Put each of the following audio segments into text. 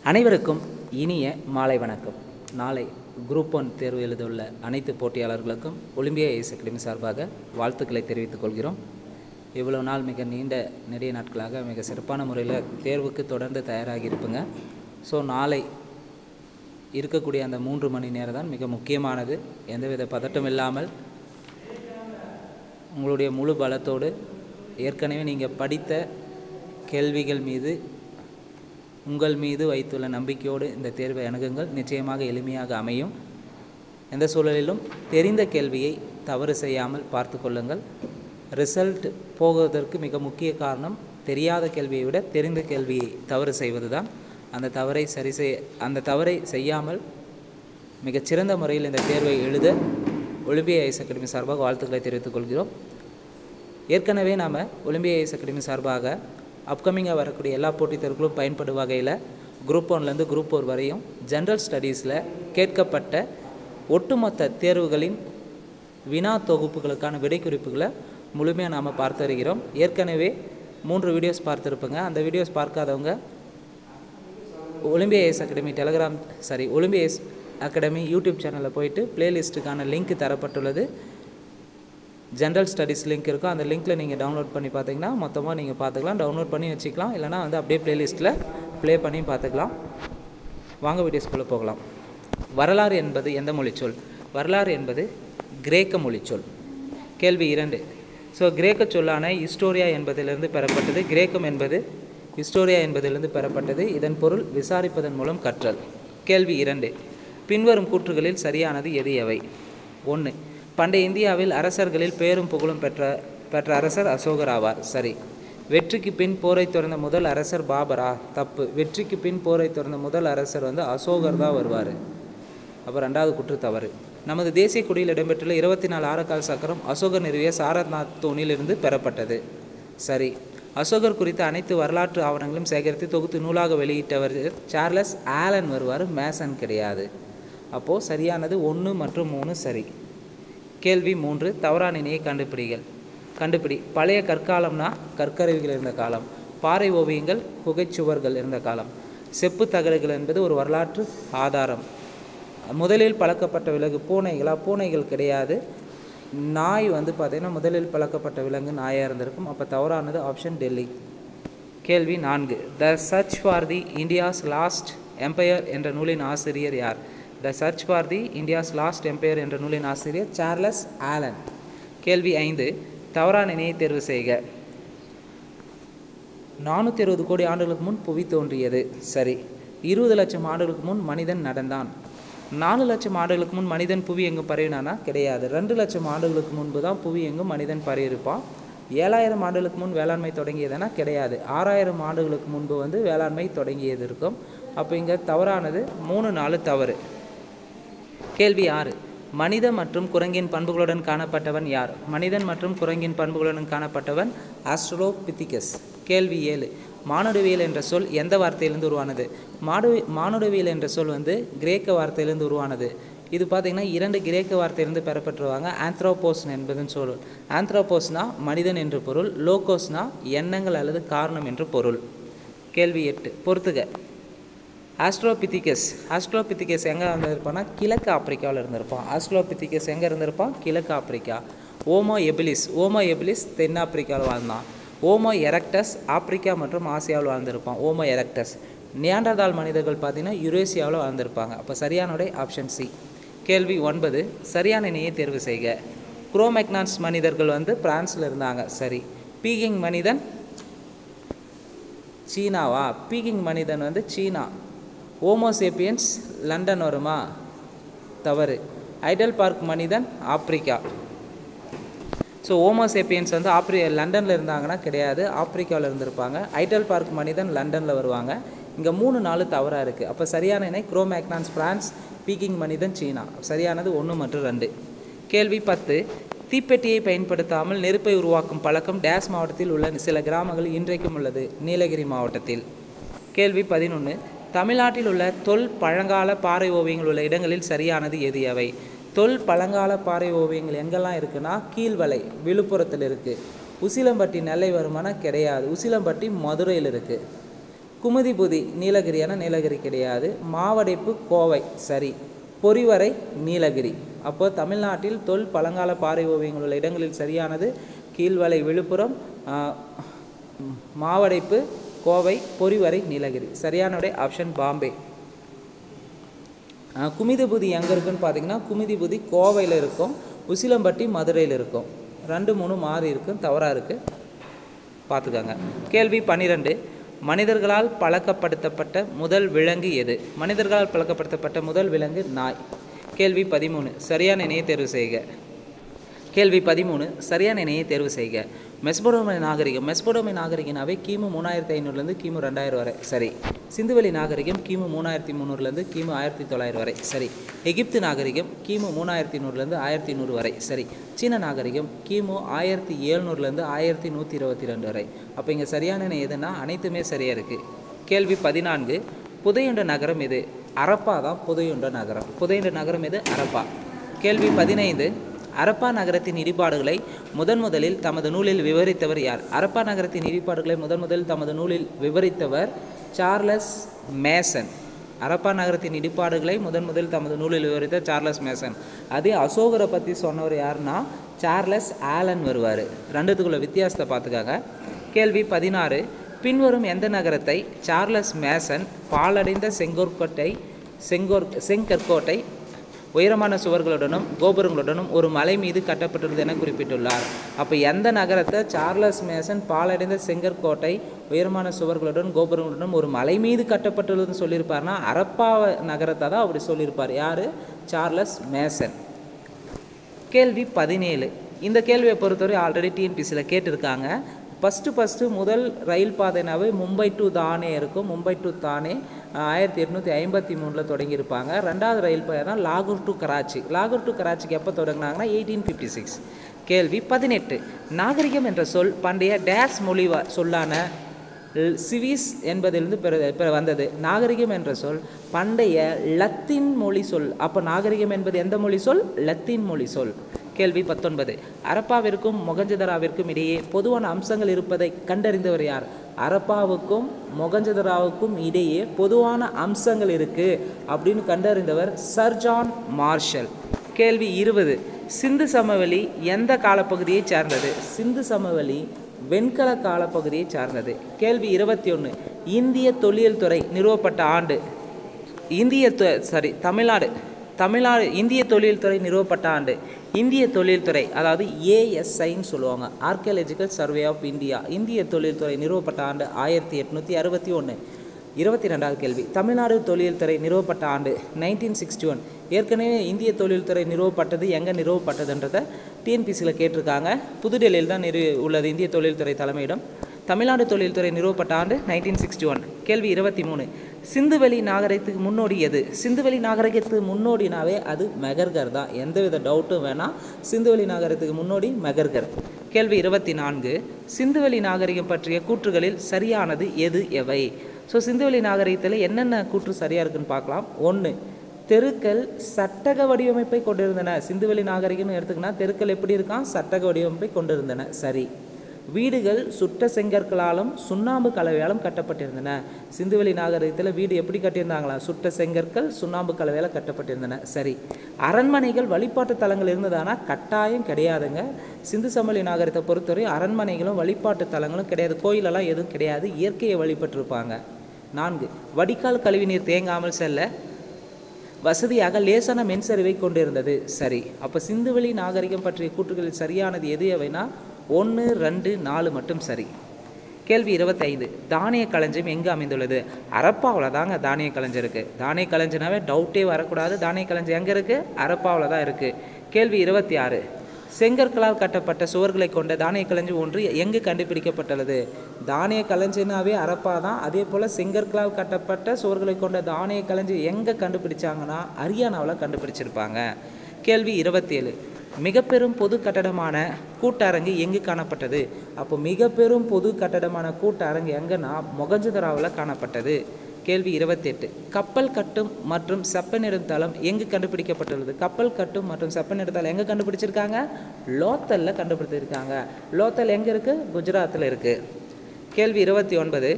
அனைவருக்கும் இனிய மாலை வணக்கம். நாளை குரூப் 1 தேர்வு எழுதவுள்ள அனைத்து போட்டியாளர்களுக்கும் ஒலிம்பியா ஐஏஎஸ் அகாடமி சார்பாக வாழ்த்துக்களை தெரிவித்துக் கொள்கிறோம். இவ்வளவு நாள் மிக நெடிய நாட்களாக மிக சிறப்பான முறையில் தேர்வுக்கு தொடர்ந்து தயாராகி இருப்புங்க. ஸோ நாளை இருக்கக்கூடிய அந்த 3 மணி நேரம் தான் மிக முக்கியமானது. எந்தவித பதட்டம் இல்லாமல் உங்களுடைய முழு பலத்தோடு ஏற்கனவே நீங்கள் படித்த கேள்விகள் மீது உங்கள் மீது வைத்துள்ள நம்பிக்கையோடு இந்த தேர்வை அணுகுங்கள். நிச்சயமாக எளிமையாக அமையும். எந்த சூழலிலும் தெரிந்த கேள்வியை தவறு செய்யாமல் பார்த்து கொள்ளுங்கள். ரிசல்ட் போவதற்கு மிக முக்கிய காரணம் தெரியாத கேள்வியை விட தெரிந்த கேள்வியை தவறு செய்வது தான். அந்த தவறை செய்யாமல் மிகச்சிறந்த முறையில் இந்த தேர்வை எழுத ஒலிம்பியா ஐஏஎஸ் அகாடமி சார்பாக வாழ்த்துக்களை தெரிவித்துக் கொள்கிறோம். ஏற்கனவே நாம் ஒலிம்பியா ஐஏஎஸ் அகாடமி சார்பாக அப்கமிங்காக வரக்கூடிய எல்லா போட்டித் தேர்வுகளும் பயன்படும் வகையில் குரூப் 1லேருந்து குரூப் 4 வரையும் ஜென்ரல் ஸ்டடீஸில் கேட்கப்பட்ட ஒட்டுமொத்த தேர்வுகளின் வினா தொகுப்புகளுக்கான விடை குறிப்புகளை முழுமையாக நாம் பார்த்து வருகிறோம். ஏற்கனவே 3 வீடியோஸ் பார்த்துருப்போங்க. அந்த வீடியோஸ் பார்க்காதவங்க Olympia IAS academy Olympia IAS academy YouTube சேனலில் போயிட்டு பிளேலிஸ்ட்டுக்கான லிங்க் தரப்பட்டுள்ளது. ஜென்ரல் ஸ்டடீஸ் லிங்க் இருக்கும். அந்த லிங்க்கில் நீங்கள் டவுன்லோட் பண்ணி பார்த்தீங்கன்னா மொத்தமாக நீங்கள் பார்த்துக்கலாம். டவுன்லோட் பண்ணி வச்சுக்கலாம். இல்லைனா அப்படியே பிளேலிஸ்ட்டில் ப்ளே பண்ணி பார்த்துக்கலாம். வாங்க வீடியோஸ்குள்ளே போகலாம். வரலாறு என்பது எந்த மொழிச்சொல்? வரலாறு என்பது கிரேக்க மொழிச்சொல். கேள்வி 2. ஸோ கிரேக்க சொல்லான ஹிஸ்டோரியா என்பதிலிருந்து பெறப்பட்டது. கிரேக்கம் என்பது ஹிஸ்டோரியா என்பதிலிருந்து பெறப்பட்டது. இதன் பொருள் விசாரிப்பதன் மூலம் கற்றல். கேள்வி 2. பின்வரும் கூற்றுகளில் சரியானது எது எவை? 1. பண்டைய இந்தியாவில் அரசர்களில் பேரும் புகழும் பெற்ற அரசர் அசோகர் ஆவார். சரி. வெற்றிக்கு பின் போரை தொடர்ந்த முதல் அரசர் பாபரா? தப்பு. வெற்றிக்கு பின் போரை தொடர்ந்த முதல் அரசர் அசோகர் தான் வருவார். அப்போ 2வது கூற்று தவறு. நமது தேசிய கொடியில் இடம்பெற்றுள்ள 24 ஆரக்கால் சக்கரம் அசோகர் நிறுவிய சாரநாத் தூணிலிருந்து பெறப்பட்டது. சரி. அசோகர் குறித்த அனைத்து வரலாற்று ஆவணங்களும் சேகரித்து தொகுத்து நூலாக வெளியிட்டவர் சார்லஸ் ஆலன் வருவார். மேசன் கிடையாது. அப்போது சரியானது 1 மற்றும் 3 சரி. கேள்வி 3. தவறான இணையை கண்டுபிடி. பழைய கற்காலம்னா கற்கருவிகள் இருந்த காலம். பாறை ஓவியங்கள் குகைச்சுவர்கள் இருந்த காலம். செப்பு தகடுகள் என்பது ஒரு வரலாற்று ஆதாரம். முதலில் பழக்கப்பட்ட விலங்கு பூனைகளா? பூனைகள் கிடையாது. நாய் பார்த்திங்கன்னா முதலில் பழக்கப்பட்ட விலங்கு நாயாக இருந்திருக்கும். அப்போ தவறானது ஆப்ஷன் டெல்லி. கேள்வி 4. The church for the India's last empire என்ற நூலின் ஆசிரியர் யார்? The church for the India's last empire என்ற நூலின் ஆசிரியர் சார்லஸ் ஆலன். கேள்வி 5. தவறான இணையை தேர்வு செய்க. 460 கோடி ஆண்டுகளுக்கு முன் புவி தோன்றியது. சரி. 20 லட்சம் ஆண்டுகளுக்கு முன் மனிதன் நடந்தான். 4 லட்சம் ஆண்டுகளுக்கு முன் மனிதன் புவி எங்கும் பரவினானா? கிடையாது. 2 லட்சம் ஆண்டுகளுக்கு முன்பு தான் புவி எங்கும் மனிதன் பரவியிருப்பான். 7000 ஆண்டுகளுக்கு முன் வேளாண்மை தொடங்கியதுனா? கிடையாது. 6000 ஆண்டுகளுக்கு முன்பு வேளாண்மை தொடங்கியது இருக்கும். அப்போ இங்கே தவறானது 3, 4 தவறு. கேள்வி 6. மனித மற்றும் குரங்கின் பண்புகளுடன் காணப்பட்டவன் யார்? மனிதன் மற்றும் குரங்கின் பண்புகளுடன் காணப்பட்டவன் ஆஸ்ட்ரோபித்திகஸ். கேள்வி 7. மானுடவியல் என்ற சொல் எந்த வார்த்தையிலிருந்து உருவானது? மானுடவியல் என்ற சொல் கிரேக்க வார்த்தையிலிருந்து உருவானது. இது பார்த்திங்கன்னா 2 கிரேக்க வார்த்தையிலிருந்து பெறப்பட்டுருவாங்க. ஆந்த்ரோபோஸ் என்பதுன்னு சொல். ஆந்த்ரோபோஸ்னா மனிதன் என்று பொருள். லோகோஸ்னா எண்ணங்கள் அல்லது காரணம் என்று பொருள். கேள்வி 8. பொறுத்துக. ஆஸ்ட்ரோபித்திகஸ் எங்கே இருந்திருப்பான்னா கிழக்கு ஆப்பிரிக்காவில் இருந்திருப்பான். ஆஸ்ட்ரோபித்திகஸ் எங்கே இருந்திருப்பான்? கிழக்கு ஆப்பிரிக்கா. ஓமோ எபிலிஸ் தென்னாப்பிரிக்காவில் வாழ்ந்தான். ஓமோ எரக்டஸ் ஆப்பிரிக்கா மற்றும் ஆசியாவில் வாழ்ந்திருப்பான். ஓமோ எரக்டஸ். நியாண்டர்தால் மனிதர்கள் பார்த்திங்கன்னா யுரேசியாவில் வாழ்ந்திருப்பாங்க. அப்போ சரியானோட ஆப்ஷன் சி. கேள்வி 9. சரியான இணையை தேர்வு செய்க. குரோமெக்னான்ஸ் மனிதர்கள் பிரான்ஸில் இருந்தாங்க. சரி. பீகிங் மனிதன் சீனாவா? பீகிங் மனிதன் சீனா. ஹோமோசேப்பியன்ஸ் லண்டன் வருமா? தவறு. ஐடல் பார்க் மனிதன் ஆப்பிரிக்கா. ஸோ ஹோமோசேப்பியன்ஸ் லண்டனில் இருந்தாங்கன்னா கிடையாது, ஆப்பிரிக்காவில் இருந்திருப்பாங்க. ஐடல் பார்க் மனிதன் லண்டனில் வருவாங்க. இங்கே 3, 4 தவறாக இருக்குது. அப்போ சரியான இணை குரோமேக்னான்ஸ் பிரான்ஸ், பீகிங் மனிதன் சீனா. சரியானது 1 மற்றும் 2. கேள்வி 10. தீப்பெட்டியை பயன்படுத்தாமல் நெருப்பை உருவாக்கும் பழக்கம் டேஸ் மாவட்டத்தில் உள்ள சில கிராமங்கள் இன்றைக்கும் உள்ளது. நீலகிரி மாவட்டத்தில். கேள்வி 11. தமிழ்நாட்டில் உள்ள தொல் பழங்கால பாறை ஓவியங்கள் உள்ள இடங்களில் சரியானது எது எவை? தொல் பழங்கால பாறை ஓவியங்கள் எங்கெல்லாம் இருக்குன்னா கீழ்வலை விழுப்புரத்தில் இருக்குது. உசிலம்பட்டி நெல்லை வருமானா? கிடையாது. உசிலம்பட்டி மதுரையில் இருக்குது. குமுதிபுதி நீலகிரியான நீலகிரி கிடையாது. மாவடைப்பு கோவை சரி. பொறிவரை நீலகிரி. அப்போ தமிழ்நாட்டில் பழங்கால பாறை ஓவியங்கள் உள்ள இடங்களில் சரியானது கீழ்வளை விழுப்புரம், மாவடைப்பு கோவை, பொறிவரை நீலகிரி. சரியான விடை ஆப்ஷன் பாம்பே. குமுதிபுதி எங்கே இருக்குன்னு பார்த்தீங்கன்னா குமுதிபுதி கோவையில் இருக்கும், உசிலம்பட்டி மதுரையில் இருக்கும். 2, 3 மாறி இருக்கும், தவறாக இருக்குது, பார்த்துக்கோங்க. கேள்வி 12. மனிதர்களால் பழக்கப்படுத்தப்பட்ட முதல் விலங்கு எது? மனிதர்களால் பழக்கப்படுத்தப்பட்ட முதல் விலங்கு நாய். கேள்வி 13. சரியான இணையை தேர்வு செய்க. கேள்வி 13. சரியான இணையை தேர்வு செய்க. மெஸ்படோமிய நாகரிகம். மெஸ்படோமிய நாகரிகனாவே கிமு 3500 கிமு 2000 வரை சரி. சிந்துவெளி நாகரிகம் கிமு 3300 கிமு 1900 வரை சரி. எகிப்து நாகரிகம் கிமு 3100 1100 வரை சரி. சீன நாகரிகம் கிமு 1700 1122 வரை. அப்போ இங்கே சரியான இணை எதுனா அனைத்துமே சரியாக இருக்குது. கேள்வி 14. புதையுண்ட நகரம் எது? அரப்பா தான் புதையுண்ட நகரம். புதையுண்ட நகரம் எது? அரப்பா. கேள்வி 15. அரப்பா நகரத்தின் இடிபாடுகளை முதலில் தமது நூலில் விவரித்தவர் யார்? அரப்பா நகரத்தின் இடிபாடுகளை முதலில் தமது நூலில் விவரித்தவர் சார்லஸ் மேசன். அரப்பா நகரத்தின் இடிபாடுகளை முதலில் தமது நூலில் விவரித்த சார்லஸ் மேசன். அதே அசோகரை பற்றி சொன்னவர் யாருன்னா சார்லஸ் ஆலன் வருவார். ரெண்டுத்துக்குள்ள வித்தியாசத்தை பார்த்துக்காங்க. கேள்வி 16. பின்வரும் எந்த நகரத்தை சார்லஸ் மேசன் பாலடைந்த செங்கற்கோட்டை உயரமான சுவர்களுடனும் கோபுரங்களுடனும் ஒரு மலை மீது கட்டப்பட்டுள்ளது என குறிப்பிட்டுள்ளார்? அப்போ எந்த நகரத்தை சார்லஸ் மேசன் பாலடைந்த செங்கற்கோட்டை உயரமான சுவர்களுடன் கோபுரங்களுடன் ஒரு மலை மீது கட்டப்பட்டுள்ளதுன்னு சொல்லியிருப்பார்னா அரப்பா நகரத்தை தான் அப்படி சொல்லியிருப்பார். யார்? Charles Mason. கேள்வி 17. இந்த கேள்வியை பொறுத்தவரை ஆல்ரெடி டிஎன்பிசியில் கேட்டிருக்காங்க. ஃபஸ்ட்டு முதல் ரயில் பாதைனாவே மும்பை டு தானே இருக்கும். மும்பை டு தானே 1853 தொடங்கியிருப்பாங்க. ரெண்டாவது ரயில் பாதை தான் லாகூர் டு கராச்சி. லாகூர் டு கராச்சிக்கு எப்போ தொடங்கினாங்கன்னா 1856. கேள்வி 18. நாகரிகம் என்ற சொல் பண்டைய டேஸ் மொழி சொல்லான சிவிஸ் என்பதிலிருந்து வந்தது. நாகரிகம் என்ற சொல் பண்டைய லத்தீன் மொழி சொல். அப்போ நாகரிகம் என்பது எந்த மொழி சொல்? லத்தீன் மொழி சொல். கேள்வி 19. அரப்பாவிற்கும் மொகஞ்சதராவிற்கும் இடையே பொதுவான அம்சங்கள் இருப்பதை கண்டறிந்தவர் யார்? அரப்பாவுக்கும் மொகஞ்சதராவுக்கும் இடையே பொதுவான அம்சங்கள் இருக்குது அப்படின்னு கண்டறிந்தவர் சர் ஜான் மார்ஷல். கேள்வி 20. சிந்து சமவெளி எந்த காலப்பகுதியை சார்ந்தது? சிந்து சமவெளி வெண்கல காலப்பகுதியை சார்ந்தது. கேள்வி 21. இந்திய தொல்லியல் துறை நிறுவப்பட்ட ஆண்டு? தமிழ்நாடு இந்திய தொழில் துறை நிறுவப்பட்ட ஆண்டு? இந்திய தொழில் துறை அதாவது ஏஎஸ்ஐன்னு சொல்லுவாங்க, ஆர்கியாலஜிக்கல் சர்வே ஆஃப் இந்தியா. இந்திய தொழில் துறை நிறுவப்பட்ட ஆண்டு 1861. 22வது கேள்வி. தமிழ்நாடு தொழில் துறை நிறுவப்பட்ட ஆண்டு 1961. ஏற்கனவே இந்திய தொழில் துறை நிறுவப்பட்டது எங்கே நிறுவப்பட்டதுன்றதை டிஎன்பிசியில் கேட்டிருக்காங்க. புதுடெல்லியில் தான் உள்ளது இந்திய தொழில்துறை தலைமையிடம். தமிழ்நாடு தொழில்துறை நிறுவப்பட்ட ஆண்டு 1961. கேள்வி 23. சிந்துவெளி நாகரிகத்துக்கு முன்னோடி எது? சிந்துவெளி நாகரிகத்துக்கு முன்னோடினாவே அது மெகர்கர் தான், எந்தவித டவுட்டும் வேணாம். சிந்துவெளி நாகரிகத்துக்கு முன்னோடி மெகர்கர். கேள்வி 24. சிந்துவெளி நாகரிகம் பற்றிய கூற்றுகளில் சரியானது எவை? ஸோ சிந்துவெளி நாகரிகத்தில் என்னென்ன கூற்று சரியாக இருக்குன்னு பார்க்கலாம். 1. தெருக்கள் சட்டக வடிவமைப்பை கொண்டிருந்தன. சிந்துவெளி நாகரிகம்னு எடுத்துக்கினா தெருக்கள் எப்படி இருக்கான்? சட்டக வடிவமைப்பை கொண்டிருந்தன. சரி. வீடுகள் சுட்ட செங்கற்களாலும் சுண்ணாம்பு கலவையாலும் கட்டப்பட்டிருந்தன. சிந்துவெளி நாகரிகத்தில் வீடு எப்படி கட்டியிருந்தாங்களா? சுட்ட செங்கற்கள் சுண்ணாம்பு கலவையால் கட்டப்பட்டிருந்தன. சரி. அரண்மனைகள் வழிபாட்டு தலங்கள் இருந்ததானா? கட்டாயம் கிடையாதுங்க. சிந்து சமவெளி நாகரிகத்தை பொறுத்தவரை அரண்மனைகளும் வழிபாட்டு தலங்களும் கிடையாது. கோயிலெல்லாம் எதுவும் கிடையாது. இயற்கையை வழிபட்டிருப்பாங்க. 4. வடிகால் கழிவுநீர் தேங்காமல் செல்ல வசதியாக லேசான மின்சரிவை கொண்டிருந்தது. சரி. அப்போ சிந்துவெளி நாகரிகம் பற்றிய கூற்றுகளில் சரியானது எவைனா 1, 2, 4 மட்டும் சரி. கேள்வி 25. தானிய களஞ்சியம் எங்கே அமைந்துள்ளது? அரப்பாவில் தாங்க தானிய களஞ்சியம் இருக்குது. தானிய களஞ்சியனாவே டவுட்டே வரக்கூடாது. தானிய களஞ்சியம் எங்கே இருக்குது? அரப்பாவில் தான் இருக்குது. கேள்வி 26. செங்கற்களால் கட்டப்பட்ட சுவர்களை கொண்ட தானிய களஞ்சியம் ஒன்று எங்கு கண்டுபிடிக்கப்பட்டுள்ளது? தானிய களஞ்சியனாவே அரப்பா தான். அதே போல் செங்கற்களால் கட்டப்பட்ட சுவர்களை கொண்ட தானிய களஞ்சியம் எங்கே கண்டுபிடிச்சாங்கன்னா ஹரியானாவில் கண்டுபிடிச்சிருப்பாங்க. கேள்வி 27. மிக பெரும் பொது கட்டடமான கூட்டரங்கு எங்கு காணப்பட்டது? அப்போ மிக பெரும் பொது கட்டடமான கூட்டரங்கு எங்கன்னா மொகஞ்சதராவில் காணப்பட்டது. கேள்வி 28. கப்பல் கட்டும் மற்றும் செப்பனிடும் தளம் எங்கு கண்டுபிடிக்கப்பட்டுள்ளது? கப்பல் கட்டும் மற்றும் செப்பனிடும் தளம் எங்கே கண்டுபிடிச்சிருக்காங்க? லோத்தலில் கண்டுபிடிச்சிருக்காங்க. லோத்தல் எங்கே இருக்குது? குஜராத்தில் இருக்குது. கேள்வி 29.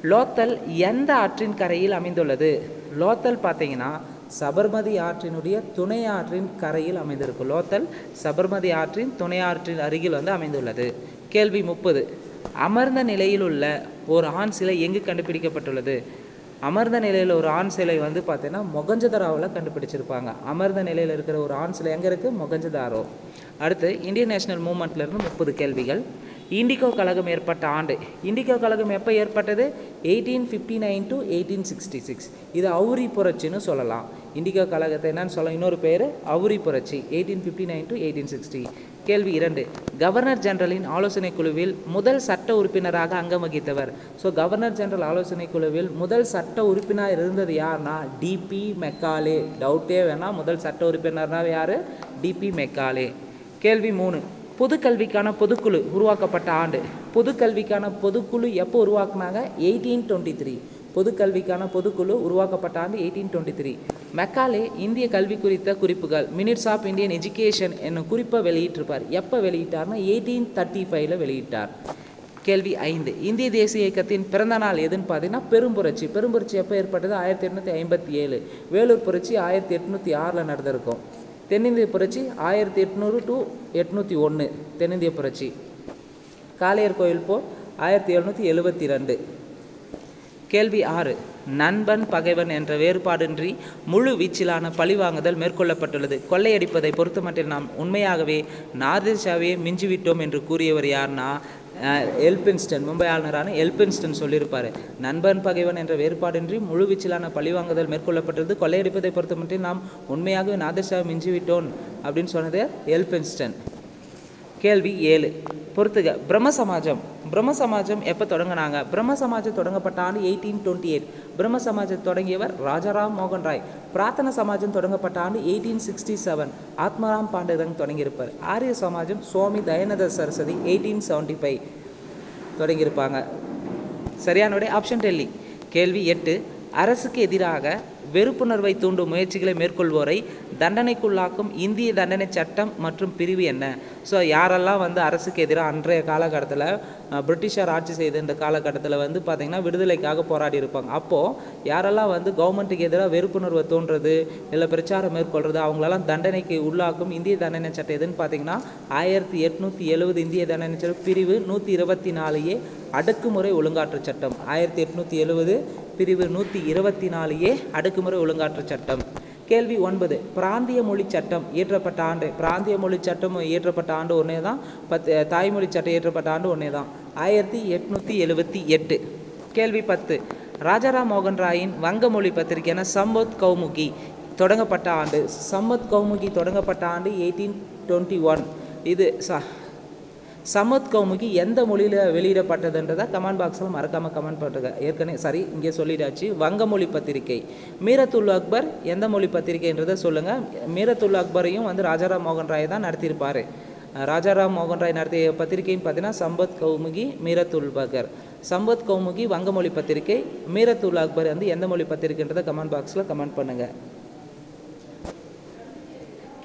லோத்தல் எந்த ஆற்றின் கரையில் அமைந்துள்ளது? லோத்தல் பார்த்தீங்கன்னா சபர்மதி ஆற்றினுடைய துணை ஆற்றின் கரையில் அமைந்திருக்கு. லோத்தல் சபர்மதி ஆற்றின் துணை ஆற்றின் அருகில் வந்து அமைந்துள்ளது. கேள்வி 30. அமர்ந்த நிலையில் உள்ள ஒரு ஆண் சிலை எங்கு கண்டுபிடிக்கப்பட்டுள்ளது? அமர்ந்த நிலையில் ஒரு ஆண் சிலை வந்து பார்த்தீங்கன்னா மொகஞ்சதாரோவில் கண்டுபிடிச்சிருப்பாங்க. அமர்ந்த நிலையில் இருக்கிற ஒரு ஆண் சிலை எங்கே இருக்குது? மொகஞ்சதாரோ. அடுத்து இந்தியன் நேஷனல் மூவ்மெண்ட்லேருந்து 30 கேள்விகள். இண்டிகோ கழகம் ஏற்பட்ட ஆண்டு. இண்டிகோ கழகம் எப்போ ஏற்பட்டது? 1859 to 1866. இது அவுரி புரட்சின்னு சொல்லலாம். இண்டிகோ கழகத்தை என்னன்னு சொல்ல இன்னொரு பேர் அவுரி புரட்சி. 1859 to 1860. கேள்வி 2. கவர்னர் ஜெனரலின் ஆலோசனை குழுவில் முதல் சட்ட உறுப்பினராக அங்கம் வகித்தவர். ஸோ கவர்னர் ஜெனரல் ஆலோசனை குழுவில் முதல் சட்ட உறுப்பினர் இருந்தது யாருன்னா டிபி மெக்காலே. டவுட்டே வேணால் முதல் சட்ட உறுப்பினர்னா யார்? DP Macaulay. கேள்வி 3. பொதுக்கல்விக்கான பொதுக்குழு உருவாக்கப்பட்ட ஆண்டு. பொதுக்கல்விக்கான பொதுக்குழு எப்போ உருவாக்குனாங்க? 1823. பொதுக்கல்விக்கான பொதுக்குழு உருவாக்கப்பட்ட ஆண்டு 1823. மெக்காலே இந்திய கல்வி குறித்த குறிப்புகள் மினிட்ஸ் ஆஃப் இந்தியன் எஜுகேஷன் என்னும் குறிப்பை வெளியிட்டிருப்பார். எப்போ வெளியிட்டார்னா 1835 வெளியிட்டார். கேள்வி 5. இந்திய தேசிய இயக்கத்தின் பிறந்த நாள் எதுன்னு பார்த்தீங்கன்னா பெரும்புரட்சி. பெரும்புரட்சி எப்போ ஏற்பட்டது? 1857. வேலூர் புரட்சி 1806 நடந்திருக்கும். தென்னிந்திய புரட்சி 1800 to 801. தென்னிந்திய புரட்சி. காளையர் கோயில் போர் 1772. கேள்வி 6. நண்பன் பகைவன் என்ற வேறுபாடின்றி முழு வீச்சிலான பழிவாங்குதல் மேற்கொள்ளப்பட்டுள்ளது. கொள்ளையடிப்பதை பொறுத்தமட்டில் நாம் உண்மையாகவே நாதிர்ஷாவே மிஞ்சிவிட்டோம் என்று கூறியவர் யார்னா எல்பின்ஸ்டன். மும்பை ஆளுநரான எல்பின்ஸ்டன் சொல்லியிருப்பார். நண்பன் பகைவன் என்ற வேறுபாடின்றி முழு வீச்சிலான பழிவாங்குதல் மேற்கொள்ளப்பட்டது. கொள்ளையடிப்பதை பொறுத்தமட்டில் நாம் உண்மையாகவே நாதிர்ஷாவை மிஞ்சிவிட்டோம் அப்படின்னு சொன்னது எல்பின்ஸ்டன். கேள்வி 7. பொறுத்துக. பிரம்ம சமாஜம். பிரம்ம சமாஜம் எப்போ தொடங்கினாங்க? பிரம்ம சமாஜம் தொடங்கப்பட்ட ஆண்டு 1828. பிரம்ம சமாஜம் தொடங்கியவர் ராஜாராம் மோகன் ராய். பிரார்த்தன சமாஜம் தொடங்கப்பட்ட ஆண்டு 1867. ஆத்மாராம் பாண்டரங் தொடங்கியிருப்பார். ஆரிய சமாஜம் சுவாமி தயானந்த சரஸ்வதி 1875 தொடங்கியிருப்பாங்க. சரியான விடை ஆப்ஷன் டெல்லி. கேள்வி 8. அரசுக்கு எதிராக வெறுப்புணர்வை தூண்டும் முயற்சிகளை மேற்கொள்வோரை தண்டனைக்குள்ளாக்கும் இந்திய தண்டனை சட்டம் மற்றும் பிரிவு என்ன? ஸோ யாரெல்லாம் வந்து அரசுக்கு எதிராக அன்றைய காலகட்டத்தில் பிரிட்டிஷார் ஆட்சி செய்த இந்த காலகட்டத்தில் வந்து பார்த்திங்கன்னா விடுதலைக்காக போராடி இருப்பாங்க. அப்போது யாரெல்லாம் வந்து கவர்மெண்ட்டுக்கு எதிராக வெறுப்புணர்வை தோன்றது இல்லை பிரச்சாரம் மேற்கொள்கிறது அவங்களெல்லாம் தண்டனைக்கு உள்ளாக்கும் இந்திய தண்டனை சட்டம் எதுன்னு பார்த்தீங்கன்னா 1870 இந்திய தண்டனை சட்டம் பிரிவு 124A அடக்குமுறை ஒழுங்காற்று சட்டம். 1870 பிரிவு 124A அடக்குமுறை ஒழுங்காற்று சட்டம். கேள்வி 9. பிராந்திய மொழி சட்டம் இயற்றப்பட்ட ஆண்டு. பிராந்திய மொழி சட்டம் இயற்றப்பட்ட ஆண்டு ஒன்றே தான். தாய்மொழி சட்டம் இயற்றப்பட்ட ஆண்டு ஒன்றே தான். 1878. கேள்வி 10. ராஜாராம் மோகன் ராயின் வங்க மொழி பத்திரிகையான சம்பத் கௌமுகி தொடங்கப்பட்ட ஆண்டு. சம்பத் கௌமுகி தொடங்கப்பட்ட ஆண்டு 1821. இது சமத் கௌமுகி எந்த மொழியில் வெளியிடப்பட்டதுன்றதை கமெண்ட் பாக்ஸில் மறக்காமல் கமெண்ட் பண்ணுங்க. ஏற்கனவே இங்கே சொல்லிடாச்சு. வங்க மொழி பத்திரிகை. மீரத்துல் அக்பர் எந்த மொழி பத்திரிகைன்றதை சொல்லுங்கள். மீரத்துல் அக்பரையும் வந்து ராஜாராம் மோகன் ராய் தான் நடத்தியிருப்பார். ராஜாராம் மோகன் ராய் நடத்திய பத்திரிகைன்னு பார்த்தீங்கன்னா சம்பத் கௌமுகி, மீரத்துல் அக்பர். சம்பத் கௌமுகி வங்க மொழி பத்திரிகை. மீரத்துல் அக்பர் வந்து எந்த மொழி பத்திரிகைன்றதை கமெண்ட் பாக்ஸில் கமெண்ட் பண்ணுங்கள்.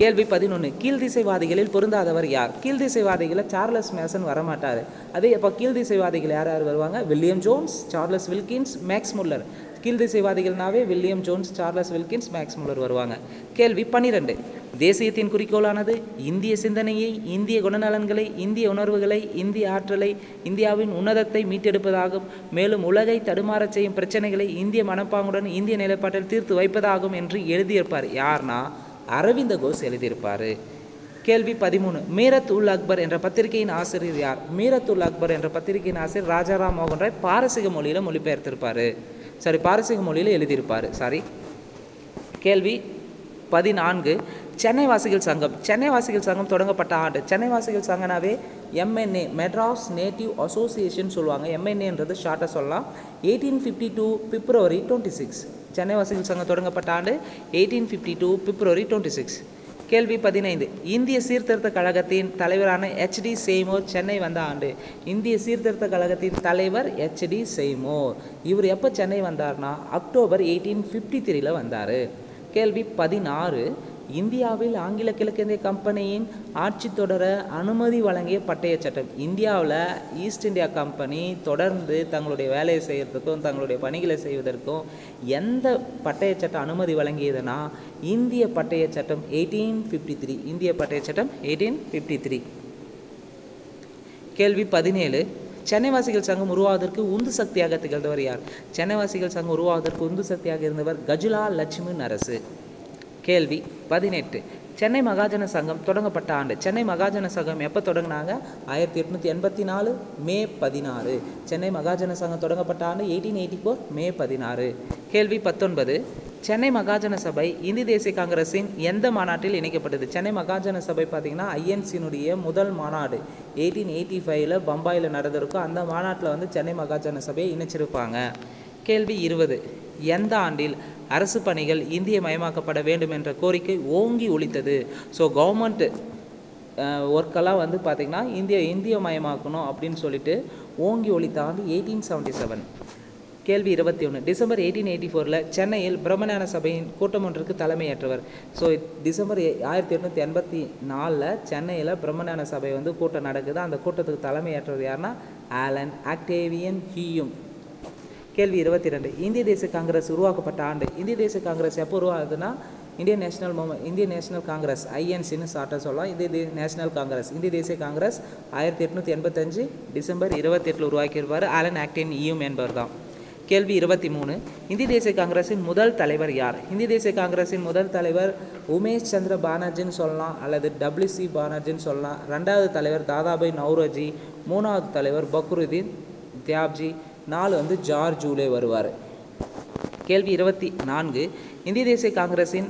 கேள்வி 11. கீழ்திசைவாதிகளில் பொருந்தாதவர் யார்? கீழ்திசைவாதிகளில் சார்லஸ் மேசன் வரமாட்டார். அதே அப்போ கீழ்திசைவாதிகள் யார் யார் வருவாங்க? William Jones, Charles Wilkins, Max Muller. கீழ்திசைவாதிகள்னாவே William Jones, Charles Wilkins, Max Muller வருவாங்க. கேள்வி 12. தேசியத்தின் குறிக்கோளானது இந்திய சிந்தனையை, இந்திய குணநலன்களை, இந்திய உணர்வுகளை, இந்திய ஆற்றலை, இந்தியாவின் உன்னதத்தை மீட்டெடுப்பதாகும். மேலும் உலகை தடுமாறச் செய்யும் பிரச்சனைகளை இந்திய மனப்பாங்குடன் இந்திய நிலைப்பாட்டில் தீர்த்து வைப்பதாகும் என்று எழுதியிருப்பார். யார்னா அரவிந்த கோஷ் எழுதியிருப்பார். கேள்வி 13. மீரத் உல் அக்பர் என்ற பத்திரிகையின் ஆசிரியர் யார்? மீரத் உல் அக்பர் என்ற பத்திரிகையின் ஆசிரியர் ராஜாராம் மோகன் ராய். பாரசீக மொழியில் மொழிபெயர்த்திருப்பார். பாரசீக மொழியில் எழுதியிருப்பார். கேள்வி 14. சென்னை வாசிகள் சங்கம். சென்னை வாசிகள் சங்கம் தொடங்கப்பட்ட ஆண்டு. சென்னை வாசிகள் சங்கனாவே MNA மெட்ராஸ் நேட்டிவ் அசோசியேஷன் சொல்லுவாங்க. MNAன்றது ஷார்ட்டாக சொல்லலாம். 1852 பிப்ரவரி 26. சென்னை வாசிகள் சங்கம் தொடங்கப்பட்ட ஆண்டு 1852 பிப்ரவரி 26. கேள்வி 15. இந்திய சீர்திருத்த கழகத்தின் தலைவரான HD செய்மோர் சென்னை வந்த ஆண்டு. இந்திய சீர்திருத்த கழகத்தின் தலைவர் HD செய்மோர். இவர் எப்போ சென்னை வந்தார்னா அக்டோபர் 1853 வந்தார். கேள்வி 16. இந்தியாவில் ஆங்கில கிழக்கிந்திய கம்பெனியின் ஆட்சி தொடர அனுமதி வழங்கிய பட்டய சட்டம். இந்தியாவில் ஈஸ்ட் இந்தியா கம்பெனி தொடர்ந்து தங்களுடைய வேலையை செய்கிறதுக்கும் தங்களுடைய பணிகளை செய்வதற்கும் எந்த பட்டய சட்டம் அனுமதி வழங்கியதுன்னா இந்திய பட்டய சட்டம் 1853. இந்திய பட்டய சட்டம் 1853. கேள்வி 17. சென்னை வாசிகள் சங்கம் உருவாவதற்கு உந்து சக்தியாக திகழ்ந்தவர் யார்? சென்னை வாசிகள் சங்கம் உருவாவதற்கு உந்து சக்தியாக இருந்தவர் கஜுலா லட்சுமி நரசு. கேள்வி 18. சென்னை மகாஜன சங்கம் தொடங்கப்பட்ட ஆண்டு. சென்னை மகாஜன சங்கம் எப்போ தொடங்கினாங்க? 1884 மே 16. சென்னை மகாஜன சங்கம் தொடங்கப்பட்ட ஆண்டு 1884 மே 16. கேள்வி 19. சென்னை மகாஜன சபை இந்திய தேசிய காங்கிரஸின் எந்த மாநாட்டில் இணைக்கப்பட்டது? சென்னை மகாஜன சபை பார்த்திங்கன்னா ஐஎன்சியினுடைய முதல் மாநாடு 1885 பம்பாயில் நடந்திருக்கும். அந்த மாநாட்டில் வந்து சென்னை மகாஜன சபையை இணைச்சிருப்பாங்க. கேள்வி 20. எந்த ஆண்டில் அரசு பணிகள் இந்திய மயமாக்கப்பட வேண்டும் என்ற கோரிக்கை ஓங்கி ஒலித்தது? ஸோ கவர்மெண்ட் ஒர்க்கெல்லாம் வந்து பார்த்திங்கன்னா இந்திய மயமாக்கணும் அப்படின்னு சொல்லிட்டு ஓங்கி ஒலித்த ஆண்டு 1877. கேள்வி 21. டிசம்பர் 1884 சென்னையில் பிரம்மஞான சபையின் கூட்டம் ஒன்றுக்கு தலைமையேற்றவர். ஸோ டிசம்பர் 1884 சென்னையில் பிரம்மஞான சபை வந்து கூட்டம் நடக்குது. அந்த கூட்டத்துக்கு தலைமையேற்றவர் யாருன்னா ஆலன் ஆக்டேவியன் ஹியூம். கேள்வி 22. இந்திய தேசிய காங்கிரஸ் உருவாக்கப்பட்ட ஆண்டு. இந்திய தேசிய காங்கிரஸ் எப்போ உருவாகுதுன்னா இந்தியன் நேஷனல் காங்கிரஸ் ஐஎன்சின்னு ஷார்ட்டாக சொல்லலாம். இந்திய நேஷனல் காங்கிரஸ் இந்திய தேசிய காங்கிரஸ் 1885 டிசம்பர் 28 உருவாக்கியிருப்பார் ஆலன் ஆக்டேவியன் ஹியூம் என்பவர் தான். கேள்வி 23. இந்திய தேசிய காங்கிரஸின் முதல் தலைவர் யார்? இந்திய தேசிய காங்கிரஸின் முதல் தலைவர் உமேஷ் சந்திர பானர்ஜின்னு சொல்லலாம் அல்லது WC பானர்ஜின்னு சொல்லலாம். ரெண்டாவது தலைவர் தாதாபாய் நௌரோஜி. மூணாவது தலைவர் பக்ருதீன் தியாப்ஜி. 4 வந்து ஜார்ஜ் ஜூலே வருவார். கேள்வி 24. இந்திய தேசிய காங்கிரஸின்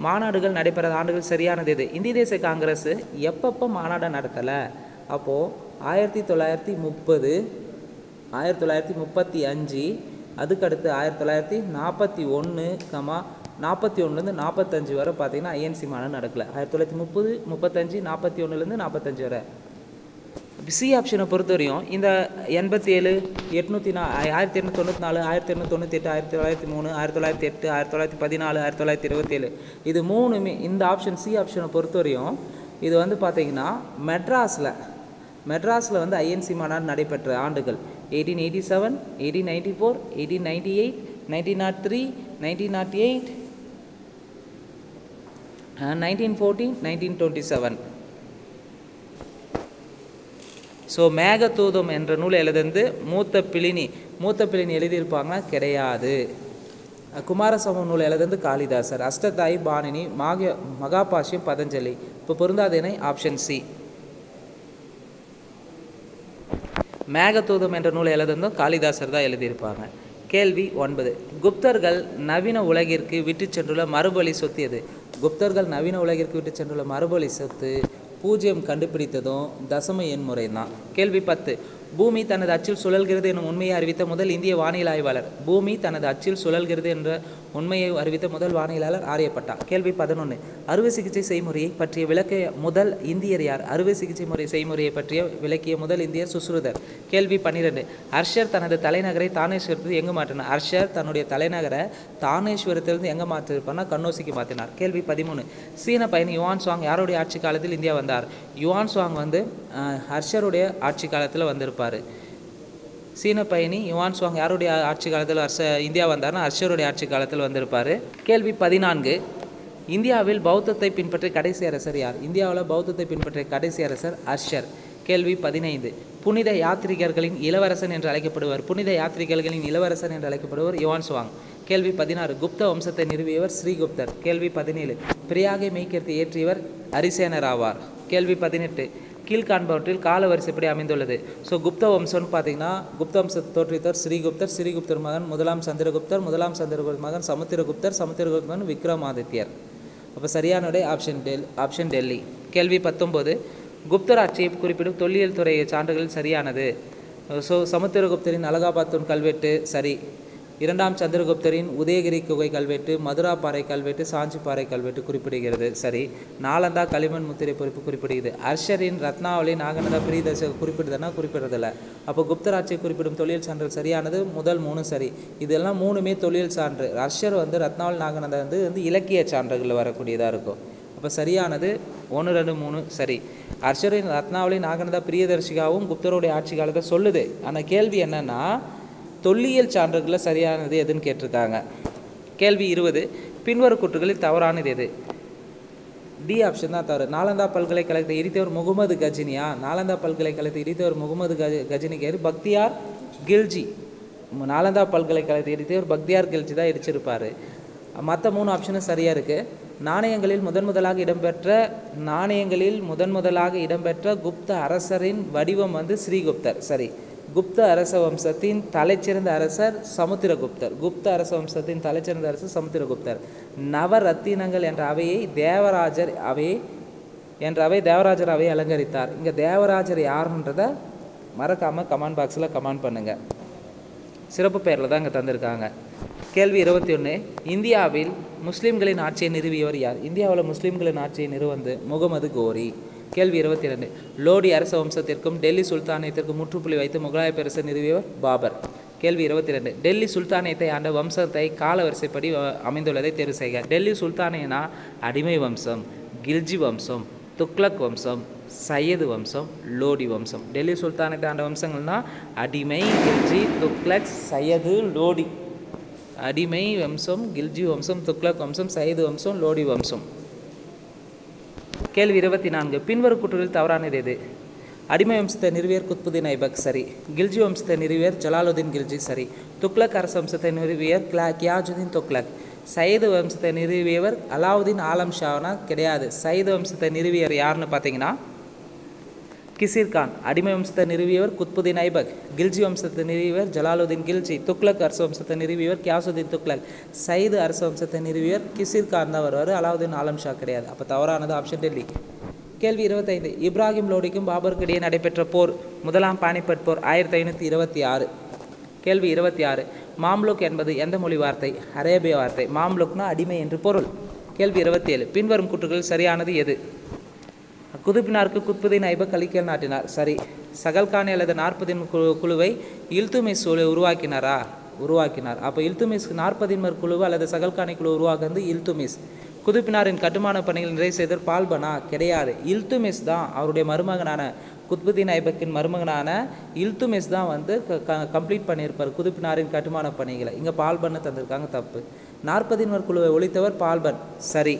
மாநாடுகள் நடைபெறாத ஆண்டுகள் சரியானது எது? இந்திய தேசிய காங்கிரஸ் எப்பப்போ மாநாடு நடத்தலை? அப்போது 1930, 1935, அதுக்கடுத்து 1941, 41லேருந்து 45 வரை பார்த்திங்கன்னா ஐஎன்சி மாநாடு நடக்கலை. 1930, 35, 41லேருந்து 45 வரை. சி ஆப்ஷனை பொறுத்தவரையும் இந்த 87, 1894, 1898, 1903, 1908, 1914, 1927 இது மூணுமே இந்த ஆப்ஷன் சி ஆப்ஷனை பொறுத்தவரையும் இது வந்து பார்த்திங்கன்னா மெட்ராஸில் வந்து ஐஎன்சி மாநாடு நடைபெற்ற ஆண்டுகள் 1887, 1894, 1898, 1903, 1908, 1914, 1927. ஸோ மேகதூதம் என்ற நூல் எழுதுந்து மூத்த பிளினி எழுதியிருப்பாங்கன்னா கிடையாது. குமாரசம்பவம் நூல் எழுதுந்து காளிதாசர். அஷ்டதாயி பாணினி, மகாபாஷ்யம் பதஞ்சலி. இப்போ பொருந்தாதேனை ஆப்ஷன் சி. மேகதூதம் என்ற நூலை எழுதுந்தும் காளிதாசர் தான் எழுதியிருப்பாங்க. கேள்வி 9. குப்தர்கள் நவீன உலகிற்கு விட்டு சென்றுள்ள மரபொலி சொத்து எது? குப்தர்கள் நவீன உலகிற்கு விட்டு சென்றுள்ள மரபொலி சொத்து 0 கண்டுபிடித்ததும் தசம எண்முறை தான். கேள்வி 10. பூமி தனது அச்சில் சுழல்கிறது எனும் உண்மையை அறிவித்த முதல் இந்திய வானியல் ஆய்வாளர். பூமி தனது அச்சில் சுழல்கிறது என்ற உண்மையை அறிவித்த முதல் வானியலாளர் ஆரியப்பட்டா. கேள்வி 11. அறுவை சிகிச்சை செய்முறையை பற்றிய விளக்கிய முதல் இந்தியர் யார்? அறுவை சிகிச்சை செய்முறையை பற்றிய விளக்கிய முதல் இந்தியர் சுஸ்ருதர். கேள்வி 12. ஹர்ஷர் தனது தலைநகரை தானேஸ்வரத்தில் எங்கு மாற்றினார்? ஹர்ஷர் தன்னுடைய தலைநகரை தானேஸ்வரத்திலிருந்து எங்கே மாற்றிருப்பார்னா கண்ணோசிக்கு மாற்றினார். கேள்வி 13. சீன பயணி யுவான் சுவாங் யாருடைய ஆட்சி காலத்தில் இந்தியா வந்தார்? யுவான் சுவாங் வந்து ஹர்ஷருடைய ஆட்சி காலத்தில் வந்திருப்பார். சீன பயணி யுவான் சுவாங் யாருடைய ஆட்சி காலத்தில் இந்தியா வந்தார்னா ஹர்ஷருடைய ஆட்சி காலத்தில் வந்திருப்பார். கேள்வி 14. இந்தியாவில் பௌத்தத்தை பின்பற்றிய கடைசி அரசர் யார்? இந்தியாவில் பௌத்தத்தை பின்பற்றிய கடைசி அரசர் ஹர்ஷர். கேள்வி 15. புனித யாத்ரீகர்களின் இளவரசன் என்று அழைக்கப்படுவர். புனித யாத்ரீகர்களின் இளவரசன் என்று அழைக்கப்படுவர் யுவான் சுவாங். கேள்வி 16. குப்த வம்சத்தை நிறுவியவர் ஸ்ரீகுப்தர். கேள்வி 17. பிரியாகை மெய்க்கருத்தை ஏற்றியவர் அரிசேனர் ஆவார். கேள்வி 18. கீழ்காண்பவற்றில் கால வரிசைப்படி அமைந்துள்ளது. ஸோ குப்த வம்சம்னு பார்த்தீங்கன்னா குப்த வம்சத்தை தோற்றுவித்தவர் ஸ்ரீகுப்தர் மகன் முதலாம் சந்திரகுப்தர் மகன் சமுத்திரகுப்தர் மகன் விக்ரமாதித்யர். அப்போ சரியான ஆப்ஷன் டெல்லி. கேள்வி 19. குப்தர் ஆட்சியை குறிப்பிடும் தொல்லியல் துறை சான்றுகள் சரியானது. ஸோ சமுத்திரகுப்தரின் அலகாபாத்தூன் கல்வெட்டு சரி. இரண்டாம் சந்திரகுப்தரின் உதயகிரி குகை கல்வெட்டு, மதுரா பாறை கல்வெட்டு, சாஞ்சி பாறை கல்வெட்டு குறிப்பிடுகிறது சரி. நாலந்தா களிமண் முத்திரை பொறுப்பு குறிப்பிடுகிறது. ஹர்ஷரின் ரத்னாவளி நாகநதா பிரியதர்ஷ குறிப்பிடுதுன்னா குறிப்பிடுறதில்ல. அப்போ குப்தராட்சியை குறிப்பிடும் தொழில் சான்று சரியானது முதல் 3 சரி. இதெல்லாம் 3மே தொழில் சான்று. ஹர்ஷர் வந்து ரத்னாவளி நாகநதா வந்து இலக்கிய சான்றுகளில் வரக்கூடியதாக இருக்கும். அப்போ சரியானது 1, 2, 3 சரி. அர்ஷரின் ரத்னாவளி நாகநந்தா பிரியதர்ஷிகாவும் குப்தருடைய ஆட்சி காலத்தை சொல்லுது. ஆனால் கேள்வி என்னென்னா தொல்லியல் சான்றுகளில் சரியானது எதுன்னு கேட்டிருக்காங்க. கேள்வி 20 பின்வரும் கூற்றுகளில் தவறானது எது? டி ஆப்ஷன் தான் தவறு. நாலந்தா பல்கலைக்கழகத்தை இடித்தவர் முகமது கஜினியா? நாலந்தா பல்கலைக்கழகத்தை இடித்தவர் முகமது கஜினிக்கு யார்? பக்தியார் கில்ஜி. நாலந்தா பல்கலைக்கழகத்தை இடித்தவர் பக்தியார் கில்ஜி தான் இடிச்சிருப்பார். மற்ற 3 ஆப்ஷனும் சரியாக இருக்குது. நாணயங்களில் முதன்முதலாக இடம்பெற்ற குப்த அரசரின் வடிவம் வந்து ஸ்ரீகுப்தர். சரி. குப்த அரச வம்சத்தின் தலைச்சிறந்த அரசர் சமுத்திரகுப்தர். குப்த அரச வம்சத்தின் தலைச்சிறந்த அரசர் சமுத்திரகுப்தர். நவரத்தினங்கள் என்ற அவையை தேவராஜர் அவையை அலங்கரித்தார். இங்கே தேவராஜர் யாருன்றதை மறக்காமல் கமெண்ட் பாக்ஸில் கமெண்ட் பண்ணுங்கள். சிறப்பு பெயரில் தான் இங்கே தந்திருக்காங்க. கேள்வி 21 இந்தியாவில் முஸ்லீம்களின் ஆட்சியை நிறுவியவர் யார்? இந்தியாவில் முஸ்லீம்களின் ஆட்சியை நிறுவந்து முகமது கோரி. கேள்வி 22 லோடி அரச வம்சத்திற்கும் டெல்லி சுல்தானியத்திற்கும் முற்றுப்புள்ளி வைத்து முகலாய பேரரசை நிறுவியவர் பாபர். கேள்வி 22 டெல்லி சுல்தானியத்தை ஆண்ட வம்சத்தை கால வரிசைப்படி அமைந்துள்ளதை தேர்வு செய்க. டெல்லி சுல்தானியனா அடிமை வம்சம், கில்ஜி வம்சம், துக்ளக் வம்சம், சையது வம்சம், லோடி வம்சம். டெல்லி சுல்தானத்தை ஆண்ட வம்சங்கள்னா அடிமை, கில்ஜி, துக்ளக், சையது, லோடி. அடிமை வம்சம், கில்ஜி வம்சம், துக்ளக் வம்சம், சையது வம்சம், லோடி வம்சம். கேள்வி 24 பின்வரும் கூற்றுகளில் தவறானது எது? அடிமை வம்சத்தை நிறுவியர் குத்புதீன் ஐபக். சரி. கில்ஜி வம்சத்தை நிறுவியர் ஜலாலுதீன் கில்ஜி. சரி. துக்ளக் அரச வம்சத்தை நிறுவியர் கியாஜுதீன் துக்ளக். சையது வம்சத்தை நிறுவியவர் அலாவுதீன் ஆலம் ஷானா? கிடையாது. சையது வம்சத்தை நிறுவியர் யாருன்னு பார்த்தீங்கன்னா கிசிர்கான். அடிமை வம்சத்தை நிறுவியவர் குத்புதீன் ஐபக். கில்ஜி வம்சத்தை நிறுவியவர் ஜலாலுதீன் கில்ஜி. துக்ளக் அரச வம்சத்தை நிறுவியவர் கியாசுதீன் துக்ளக். சையது அரச வம்சத்தை நிறுவியவர் கிசிர்கான் தான் வருவார், அலாவுதீன் ஆலம் ஷா கிடையாது. அப்போ தவறானது ஆப்ஷன் டெல்லி. கேள்வி 25 இப்ராஹிம் லோடிக்கும் பாபருக்கு இடையே நடைபெற்ற போர் முதலாம் பானிபட் போர் 1526. கேள்வி 26 மாம்லுக் என்பது எந்த மொழி வார்த்தை? அரேபிய வார்த்தை. மாம்லுக்னா அடிமை என்று பொருள். கேள்வி 27 பின்வரும் கூற்றுகளில் சரியானது எது? குதுப்பினாருக்கு குத்புதீன் ஐபக் அலிக்கல் நாட்டினார். சரி. சகல்கானி அல்லது 40 குழுவை இல்துமிஸ் உருவாக்கினார். அப்போ இல்துமிஸ் 40 குழுவு அல்லது சகல்கானி குழு உருவாக்குறது இல்துமிஸ். குதுப்பினாரின் கட்டுமான பணிகள் நிறைவு செய்தவர் பால்பனா? கிடையாது. இல்துமிஸ் தான் அவருடைய மருமகனான குத்புதீன் ஐபக்கின் மருமகனான இல்துமிஸ் தான் வந்து கம்ப்ளீட் பண்ணியிருப்பார் குதுப்பினாரின் கட்டுமான பணிகளை. இங்கே பால்பன்னு தந்திருக்காங்க, தப்பு. 40 குழுவை ஒழித்தவர் பால்பன். சரி.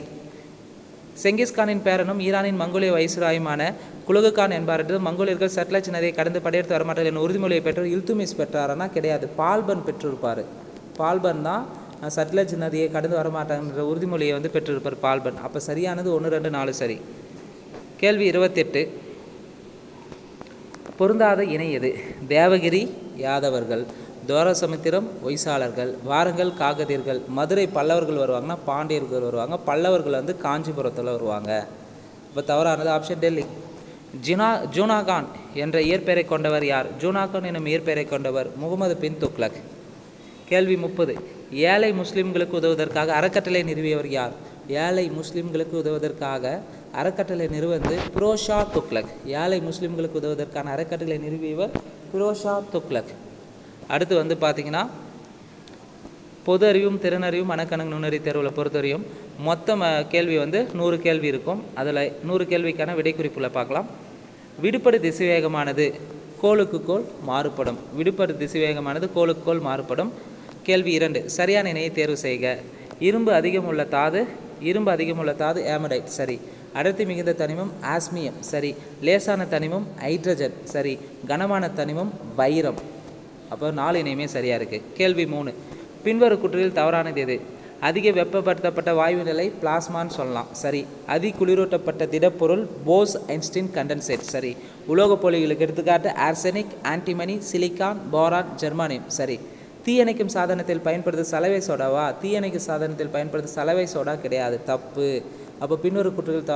செங்கிஸ்கானின் பேரனும் ஈரானின் மங்கோலிய வைஸ்ராயுமான குலுகுகான் என்பார்கள் மங்கோலியர்கள் சட்லஜ் நதியை கடந்து படையெடுத்து வரமாட்டார்கள் என்ற உறுதிமொழியை பெற்றவர் இல்துமிஸ் பெற்றாரனா? கிடையாது. பால்பன் பெற்றிருப்பார். பால்பன் தான் சட்லஜ் நதியை கடந்து வரமாட்டாங்கன்ற உறுதிமொழியை வந்து பெற்றிருப்பார் பால்பன். அப்போ சரியானது 1, 2, 4 சரி. கேள்வி 28 பொருந்தாத இணை எது? தேவகிரி யாதவர்கள், தோரசமுத்திரம் ஒய்சாளர்கள், வாரங்கள் காகதியர்கள். மதுரை பல்லவர்கள் வருவாங்கன்னா பாண்டியர்கள் வருவாங்க. பல்லவர்கள் வந்து காஞ்சிபுரத்தில் வருவாங்க. இப்போ தவறானது ஆப்ஷன் டெல்லி. ஜூனாகான் என்ற இயற்பெயரை கொண்டவர் யார்? ஜூனாகான் எனும் இயற்பெயரை கொண்டவர் முகமது பின் துக்ளக். கேள்வி 30 ஏழை முஸ்லீம்களுக்கு உதவுவதற்காக அறக்கட்டளை நிறுவியவர் யார்? ஏழை முஸ்லீம்களுக்கு உதவுவதற்காக அறக்கட்டளை நிறுவந்து பிரோஷா துக்ளக். ஏழை முஸ்லீம்களுக்கு உதவுவதற்கான அறக்கட்டளை நிறுவியவர் பிரோஷா துக்ளக். அடுத்து வந்து பார்த்திங்கன்னா பொது அறிவும் திறனறிவும் மனக்கணக்கு நுண்ணறி தேர்வில் பொறுத்தவரையும் மொத்தம் கேள்வி வந்து 100 கேள்வி இருக்கும். அதில் 100 கேள்விக்கான விடைக்குறிப்புகளை பார்க்கலாம். விடுபடு திசைவேகமானது கோளுக்கு கோள் மாறுபடும். விடுபடு திசைவேகமானது கோளுக்கு கோள் மாறுபடும். கேள்வி 2 சரியான இணையை தேர்வு செய்க. இரும்பு அதிகமுள்ள தாது ஏமடைட். சரி. அடர்த்தி மிகுந்த தனிமம் ஆஸ்மியம். சரி. லேசான தனிமம் ஹைட்ரஜன். சரி. கனமான தனிமம் வைரம். அப்போ 4 இணையுமே சரியாக இருக்குது. கேள்வி 3 பின்வரும் கூற்றுகளில் தவறானது எது? அதிக வெப்பப்படுத்தப்பட்ட வாயு நிலை பிளாஸ்மான்னு சொல்லலாம். சரி. குளிரூட்டப்பட்ட திடப்பொருள் போஸ் ஐன்ஸ்டீன் கண்டென்சேட். சரி. உலோகப் பொலிகளுக்கு எடுத்துக்காட்டு ஆர்சனிக், ஆன்டிமனி, சிலிக்கான், போரான், ஜெர்மானியம். சரி. தீயணைக்கும் சாதனத்தில் பயன்படுத்த சலவை சோடாவா? தீயணைக்கும் சாதனத்தில் பயன்படுத்த சலவை சோடா கிடையாது, தப்பு. அப்போ பின்னொரு கூற்றுகள்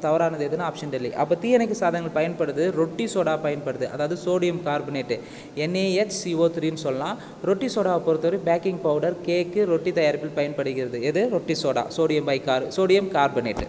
தவறானது எதுனா ஆப்ஷன் டெல்லி. அப்போ தீயணைக்கும் சாதனங்கள் பயன்படுது ரொட்டி சோடா பயன்படுது, அதாவது சோடியம் கார்பனேட்டு NaHCO3ன்னு சொல்லலாம். ரொட்டி சோடாவை பொறுத்தவரை பேக்கிங் பவுடர், கேக்கு, ரொட்டி தயாரிப்பில் பயன்படுகிறது. எது? ரொட்டி சோடா, சோடியம் கார்பனேட்டு.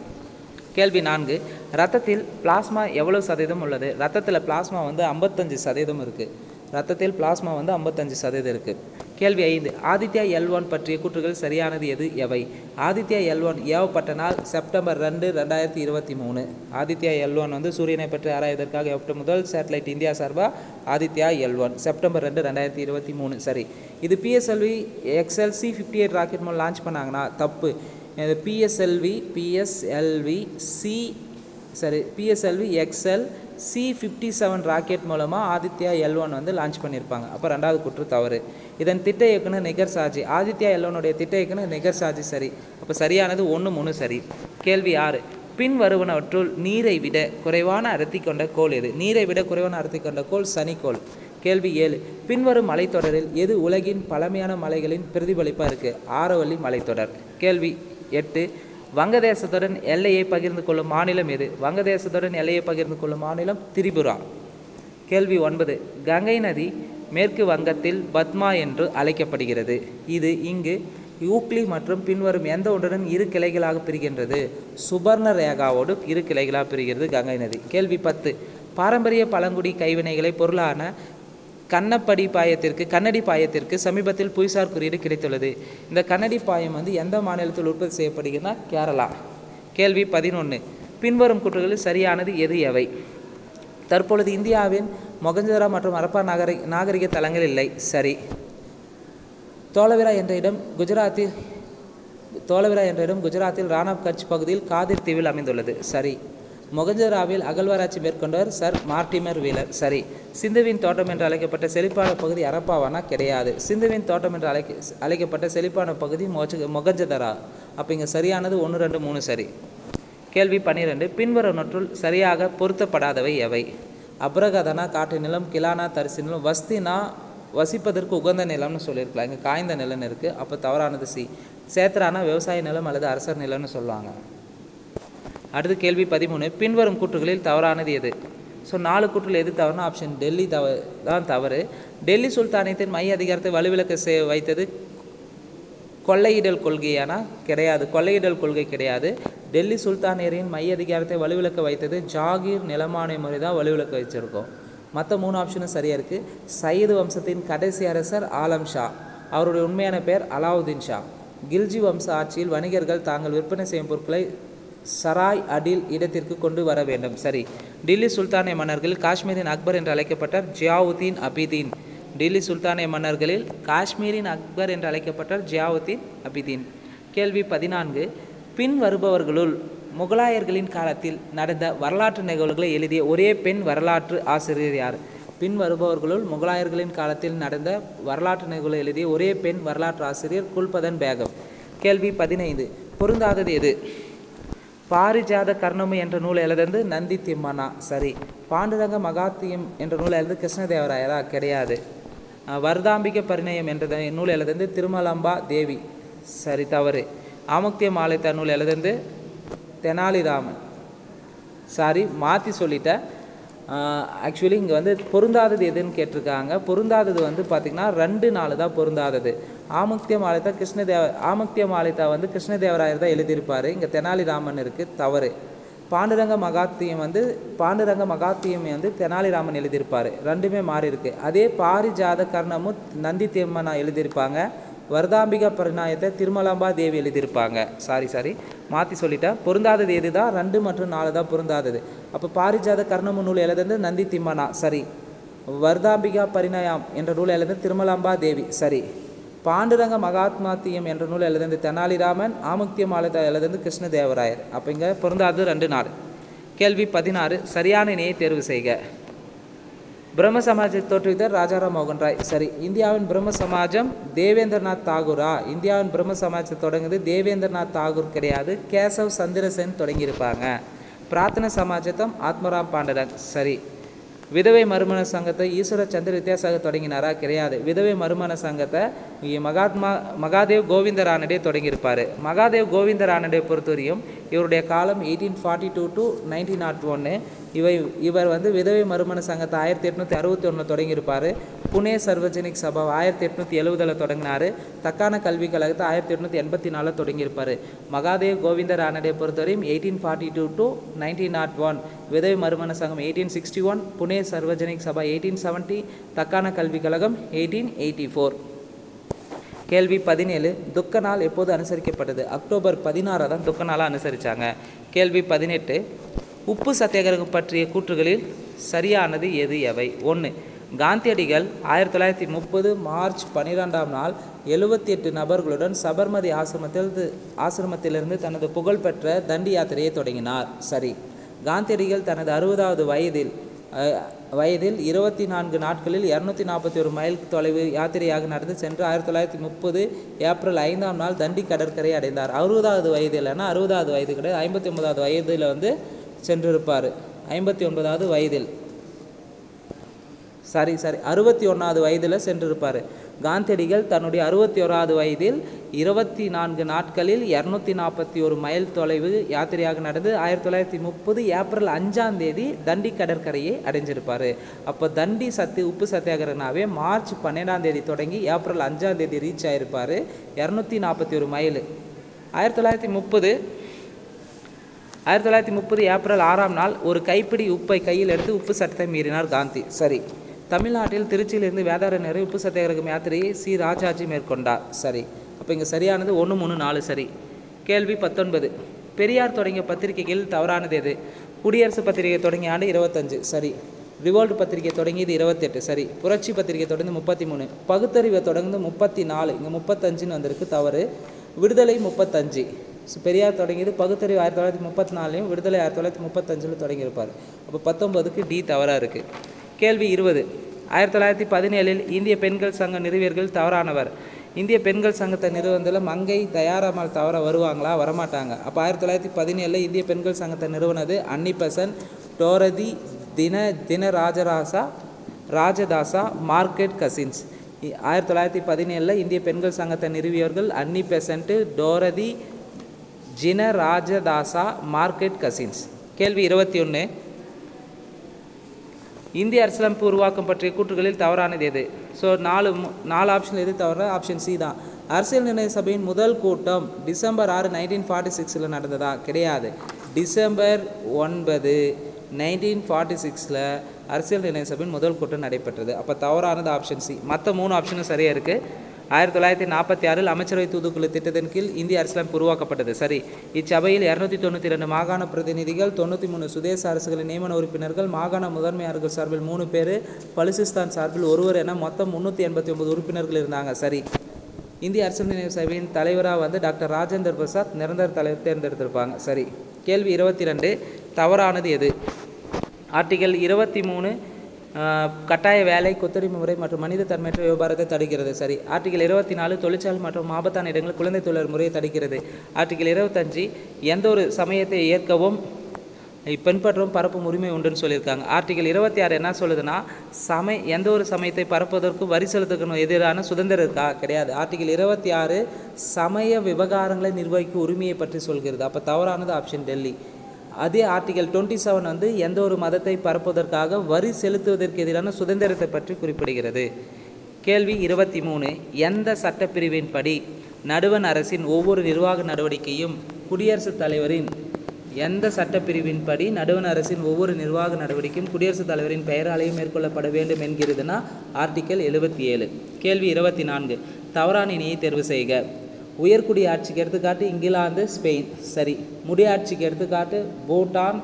கேள்வி 4 ரத்தத்தில் பிளாஸ்மா எவ்வளவு சதவீதம் உள்ளது? ரத்தத்தில் பிளாஸ்மா வந்து 55% இருக்குது. ரத்தத்தில் பிளாஸ்மா வந்து 55% இருக்குது. கேள்வி 5 ஆதித்யா L1 பற்றிய கூற்றுகள் சரியானது எவை? ஆதித்யா L1 ஏவப்பட்ட நாள் செப்டம்பர் 2, 2023. ஆதித்யா L1 வந்து சூரியனை பற்றி ஆராய்வதற்காக ஏவப்பட்ட முதல் சேட்டலைட் இந்தியா சார்பாக ஆதித்யா L1 செப்டம்பர் 2, 2023. சரி, இது PSLV XLC-58 ராக்கெட் மூலம் லான்ச் பண்ணாங்கன்னா தப்பு. இது PSLV XL-C-57 ராக்கெட் மூலமாக ஆதித்யா L1 வந்து லான்ச் பண்ணியிருப்பாங்க. அப்போ ரெண்டாவது கூற்று தவறு. இதன் திட்ட இயக்குனர் நிகர் சாஜி. ஆதித்யா L1 திட்ட இயக்குனர் நிகர் சாஜி சரி. அப்போ சரியானது 1, 3 சரி. கேள்வி 6 பின் வருவனவற்றுள் நீரை விட குறைவான அடர்த்தி கொண்ட கோள் எது? நீரை விட குறைவான அடர்த்தி கொண்ட கோள் சனிக்கோள். கேள்வி 7 பின்வரும் மலைத்தொடரில் எது உலகின் பழமையான மலைகளின் பிரதிபலிப்பாக இருக்குது? ஆரவல்லி மலைத்தொடர். கேள்வி 8 வங்கதேசத்துடன் எல்லையை பகிர்ந்து கொள்ளும் மாநிலம் எது? வங்கதேசத்துடன் எல்லையை பகிர்ந்து கொள்ளும் மாநிலம் திரிபுரா. கேள்வி 9 கங்கை நதி மேற்கு வங்கத்தில் பத்மா என்று அழைக்கப்படுகிறது. இது இங்கு யூக்ளி மற்றும் பின்வரும் எந்த ஒன்றுடன் 2 கிளைகளாக பிரிகின்றது? சுபர்ண ரேகாவோடு 2 கிளைகளாக பிரிகிறது கங்கை நதி. கேள்வி 10 பாரம்பரிய பழங்குடி கைவினைகளை பொருளான கன்னடி பாயத்திற்கு சமீபத்தில் புவிசார் குறியீடு கிடைத்துள்ளது. இந்த கன்னடி பாயம் வந்து எந்த மாநிலத்தில் உற்பத்தி செய்யப்படுகிறதுனா கேரளா. கேள்வி 11 பின்வரும் கூற்றுகளில் சரியானது எவை? தற்பொழுது இந்தியாவின் மொகஞ்சதாரோ மற்றும் ஹரப்பா நாகரிக தலங்கள் இல்லை. சரி. தோலவிரா என்ற இடம் குஜராத்தில் ராணாப் கட்ச் பகுதியில் காதிர் தீவில் அமைந்துள்ளது. சரி. மொகஞ்சதாரோவில் அகழ்வாராய்ச்சி மேற்கொண்டவர் சர் மார்டிமர் வீலர். சரி. சிந்துவின் தோட்டம் என்று அழைக்கப்பட்ட செழிப்பான பகுதி ஹரப்பாவானா? கிடையாது. சிந்துவின் தோட்டம் என்று அழைக்கப்பட்ட செழிப்பான பகுதி மொகஞ்சதாரோ. அப்போ இங்கே சரியானது 1, 2, 3 சரி. கேள்வி 12 பின்வருவனற்றுள் சரியாக பொருத்தப்படாதவை எவை? அப்ரகதனா காட்டு நிலம், கிலானா தரிசு நிலம், வஸ்தினா வசிப்பதற்கு உகந்த நிலம்னு சொல்லியிருக்கலாம். இங்கே காய்ந்த நிலம்னு இருக்குது. அப்போ தவறானது சி. சேத்ரானா விவசாய நிலம் அல்லது அரசர் நிலம்னு சொல்லுவாங்க. அடுத்து கேள்வி 13 பின்வரும் கூற்றுகளில் தவறானது எது? ஸோ 4 கூற்றுகள் எது தவறுனா ஆப்ஷன் டெல்லி தான் தவறு. டெல்லி சுல்தானியத்தின் மைய அதிகாரத்தை வலுவிழக்க வைத்தது கொள்ளையிடல் கொள்கையானா? கிடையாது. கொள்ளையிடல் கொள்கை கிடையாது. டெல்லி சுல்தானியரின் மைய அதிகாரத்தை வலுவிழக்க வைத்தது ஜாகீர் நிலமானை முறை தான் வலுவிழக்க வச்சுருக்கோம். மற்ற 3 ஆப்ஷனும் சரியாக இருக்குது. சையது வம்சத்தின் கடைசி அரசர் ஆலம் ஷா. அவருடைய உண்மையான பெயர் அலாவுதீன் ஷா. கில்ஜி வம்ச ஆட்சியில் வணிகர்கள் தாங்கள் விற்பனை செய்யும் பொருட்களை சராய் அடில் இடத்திற்கு கொண்டு வர வேண்டும். சரி. டில்லி சுல்தானிய மன்னர்களில் காஷ்மீரின் அக்பர் என்று அழைக்கப்பட்டார் ஜியாவுதீன் அபிதீன். டில்லி சுல்தானிய மன்னர்களில் காஷ்மீரின் அக்பர் என்று அழைக்கப்பட்டார் ஜியாவுதீன் அபிதீன். கேள்வி 14 பின் வருபவர்களுள் முகலாயர்களின் காலத்தில் நடந்த வரலாற்று நிகழ்வுகளை எழுதிய ஒரே பெண் வரலாற்று ஆசிரியர் யார்? பின் வருபவர்களுள் முகலாயர்களின் காலத்தில் நடந்த வரலாற்று நிகழ்வுகளை எழுதிய ஒரே பெண் வரலாற்று ஆசிரியர் குல்பதன் பேகம். கேள்வி 15 பொருந்தாதது எது? பாரிஜாத கர்ணமு என்ற நூலை எழுதந்து நந்தி திம்மனா. சரி. பாண்டுரங்க மகாத்தியம் என்ற நூலை எழுது கிருஷ்ணதேவராயரா? கிடையாது. வர்தாம்பிக பரிணயம் என்ற நூல் எழுதந்து திருமலம்பா தேவி. சரி தவறு. ஆமுக்திய மாலைத்த நூல் எழுதந்து தெனாலிராமன். சாரி மாற்றி சொல்லிட்டேன். ஆக்சுவலி இங்கே வந்து பொருந்தாதது எதுன்னு கேட்டிருக்காங்க. பொருந்தாதது வந்து பார்த்திங்கன்னா 2 நாள் தான் பொருந்தாதது. ஆமுக்திய மாலைத்தா வந்து கிருஷ்ணதேவராயர் தான் எழுதியிருப்பார். இங்கே தெனாலிராமன் இருக்குது. தவறு. பாண்டுரங்க மகாத்தியம் வந்து தெனாலிராமன் எழுதியிருப்பார். 2மே மாறி இருக்குது. அதே பாரிஜாத கர்ணமும் நந்தி திம்மனா எழுதியிருப்பாங்க. வர்தாம்பிகா பரிணாயத்தை திருமலாம்பா தேவி எழுதியிருப்பாங்க. சாரி மாற்றி சொல்லிட்டேன். பொருந்தாதது எது தான்? 2 மற்றும் 4 தான் பொருந்தாதது. அப்போ பாரிஜாத கர்ணமு நூல் எழுதுறது நந்தி திம்மனா. சரி. வர்தாம்பிகா பரிணாயம் என்ற நூல் எழுதுறது திருமலாம்பா தேவி. சரி. பாண்டுரங்க மகாத்மாத்தியம் என்ற நூல் எழுதுறது தெனாலிராமன். ஆமுக்திய மாலைத்தா எழுதுறது கிருஷ்ணதேவராயர். அப்போ இங்கே பொருந்தாதது 2 நாள். கேள்வி 16 சரியான இணையை தேர்வு செய்க. பிரம்ம சமாஜத்தை தோற்றுவித்தார் ராஜாராம் மோகன் ராய். சரி. இந்தியாவின் பிரம்ம சமாஜம் தேவேந்திரநாத் தாகூரா? இந்தியாவின் பிரம்ம சமாஜத்தை தொடங்குது தேவேந்திரநாத் தாகூர் கிடையாது. கேசவ் சந்திர சென் தொடங்கியிருப்பாங்க. பிரார்த்தன சமாஜத்தம் ஆத்மராம் பாண்டரங். சரி. விதவை மறுமண சங்கத்தை ஈஸ்வர சந்திர வித்யாசாகர் தொடங்கினாரா? கிடையாது. விதவை மறுமண சங்கத்தை மகாதேவ் கோவிந்த ரானடே தொடங்கியிருப்பார். மகாதேவ் கோவிந்த ரானடே பொறுத்தவரையும் இவருடைய காலம் 1842 to 1901. இவர் வந்து விதவை மறுமண சங்கத்தை 1861 தொடங்கியிருப்பார். புனே சர்வஜனிக் சபா 1870 தொடங்கினார். தக்கான கல்விக் கழகத்தை 1884 தொடங்கியிருப்பார். மகாதேவ் கோவிந்த ரானடே பொறுத்தவரையும் 1842 to 1901. விதவை மறுமண சங்கம் 1861. புனே சர்வஜனிக் சபா 1870. தக்கான கல்விக் கழகம் 1884. கேள்வி 17 துக்க நாள் எப்போது அனுசரிக்கப்பட்டது? அக்டோபர் 16 தான் துக்க நாளாக அனுசரித்தாங்க. கேள்வி 18 உப்பு சத்தியாகிரகம் பற்றிய கூற்றுகளில் சரியானது எது எவை? 1. காந்தியடிகள் 1930 மார்ச் 12ஆம் நாள் 78 நபர்களுடன் சபர்மதி ஆசிரமத்திலிருந்து தனது புகழ்பெற்ற தண்டி யாத்திரையை தொடங்கினார். சரி. காந்தியடிகள் தனது 60வது வயதில் 24 நாட்களில் 241 மைல் தொலைவு யாத்திரையாக நடந்து சென்று 1930 ஏப்ரல் 5ஆம் நாள் தண்டி கடற்கரை அடைந்தார். 60வது வயது இல்லைன்னா 60வது வயது கிடையாது, 59வது வயதில் சென்றிருப்பார். 59வது வயதில் 61வது வயதில் சென்றிருப்பார். காந்தியடிகள் தன்னுடைய 61வது வயதில் 24 நாட்களில் 241 மைல் தொலைவு யாத்திரையாக நடந்து 1930 ஏப்ரல் 5ஆம் தேதி தண்டி கடற்கரையை அடைஞ்சிருப்பார். அப்போ தண்டி உப்பு சத்தியாகிரகனாவே மார்ச் 12ஆம் தேதி தொடங்கி ஏப்ரல் 5ஆம் தேதி ரீச் ஆகிருப்பார். 241 மைல். 1930 ஏப்ரல் 6ஆம் நாள் ஒரு கைப்பிடி உப்பை கையில் எடுத்து உப்பு சட்டத்தை மீறினார் காந்தி. சரி. தமிழ்நாட்டில் திருச்சியிலிருந்து வேதாரண்யம் வரை உப்பு சத்தியாகிரகம் யாத்திரையை சி. ராஜாஜி மேற்கொண்டார். சரி. அப்போ இங்கே சரியானது 1, 3, 4. சரி. கேள்வி 19 பெரியார் தொடங்கிய பத்திரிகைகள் தவறானது எது? குடியரசு பத்திரிகை தொடங்கிய ஆண்டு 25. சரி. ரிவோல்ட் பத்திரிகை தொடங்கியது 28. சரி. புரட்சி பத்திரிகை தொடர்ந்து 33. பகுத்தறிவை தொடர்ந்து 34. இங்கே 35ன்னு வந்திருக்கு, தவறு. விடுதலை 35. பெரியார் தொடங்கியது பகுத்தறிவு 1934, விடுதலை 1935 தொடங்கியிருப்பார். அப்போ 19க்கு டி தவறாக இருக்குது. கேள்வி 20 1917 இந்திய பெண்கள் சங்க நிறுவியர்கள் தவறானவர். இந்திய பெண்கள் சங்கத்தை நிறுவனத்தில் மங்கை தயாராமல் தவற வருவாங்களா? வரமாட்டாங்க. அப்போ 1917 இந்திய பெண்கள் சங்கத்தை நிறுவனது அன்னி பெசன்ட், டோரதி ராஜதாசா, மார்கரெட் கசின்ஸ். 1917 இந்திய பெண்கள் சங்கத்தை நிறுவியவர்கள் அன்னி பெசன்ட், டோரதி ராஜதாசா, மார்கரெட் கசின்ஸ். கேள்வி 21 இந்திய அரசியலமைப்பு உருவாக்கம் பற்றிய கூற்றுகளில் தவறானது எது? ஸோ 4 ஆப்ஷன் எது தவறு? ஆப்ஷன் சி தான். அரசியல் நிர்ணய சபையின் முதல் கூட்டம் டிசம்பர் 6, 1946 நடந்ததா? கிடையாது. டிசம்பர் 9, 1946 அரசியல் நிர்ணய சபையின் முதல் கூட்டம் நடைபெற்றது. அப்போ தவறானது ஆப்ஷன் சி. மற்ற 3 ஆப்ஷனும் சரியாக இருக்குது. 1946 அமைச்சரவை தூதுக்குழு திட்டத்தின் கீழ் இந்திய அரசியலமைப்பு உருவாக்கப்பட்டது. சரி. இச்சபையில் 292 மாகாண பிரதிநிதிகள், 93 சுதேச அரசுகளின் நியமன உறுப்பினர்கள், மாகாண முதன்மையாளர்கள் சார்பில் 3 பேர், பலுசிஸ்தான் சார்பில் 1 என மொத்தம் 389 உறுப்பினர்கள் இருந்தாங்க. சரி. இந்திய அரசியல் நிர்ணய சபையின் தலைவராக டாக்டர் ராஜேந்தர் பிரசாத் நிரந்தர தலைவர் தேர்ந்தெடுத்திருப்பாங்க. சரி. கேள்வி 22 தவறானது எது? ஆர்டிகல் 23 கட்டாய வேலை, கொத்தடிமை முறை மற்றும் மனித தன்மையற்ற வியாபாரத்தை தடுக்கிறது. சரி. ஆர்டிகல் 24 தொழிற்சாலை மற்றும் ஆபத்தான இடங்களில் குழந்தை தொழிலாளர் முறையை தடுக்கிறது. ஆர்டிகல் 25 எந்த ஒரு சமயத்தை ஏற்கவும் பின்பற்றவும் பரப்பும் உரிமை உண்டுன்னு சொல்லியிருக்காங்க. ஆர்டிகல் 26 என்ன சொல்லுதுன்னா எந்த ஒரு சமயத்தை பரப்புவதற்கும் வரி செலுத்துக்கணும் எதிரான சுதந்திரம் இருக்கா? கிடையாது. ஆர்டிகல் 26 சமய விவகாரங்களை நிர்வகிக்கும் உரிமையை பற்றி சொல்கிறது. அப்போ தவறானது ஆப்ஷன் டெல்லி. அதே ஆர்டிகல் 27 எந்த ஒரு மதத்தை பரப்புவதற்காக வரி செலுத்துவதற்கு எதிரான சுதந்திரத்தை பற்றி குறிப்பிடுகிறது. கேள்வி 23 எந்த சட்டப்பிரிவின் படி நடுவண் அரசின் ஒவ்வொரு நிர்வாக நடவடிக்கையும் குடியரசுத் தலைவரின் குடியரசுத் தலைவரின் பெயராலேயும் மேற்கொள்ளப்பட வேண்டும் என்கிறதுனா ஆர்டிகல் 77. கேள்வி 24 தவறான இணையை தேர்வு செய்க. உயர்குடி ஆட்சிக்கு எடுத்துக்காட்டு இங்கிலாந்து, ஸ்பெயின். சரி. முடியாட்சிக்கு எடுத்துக்காட்டு பூட்டான்,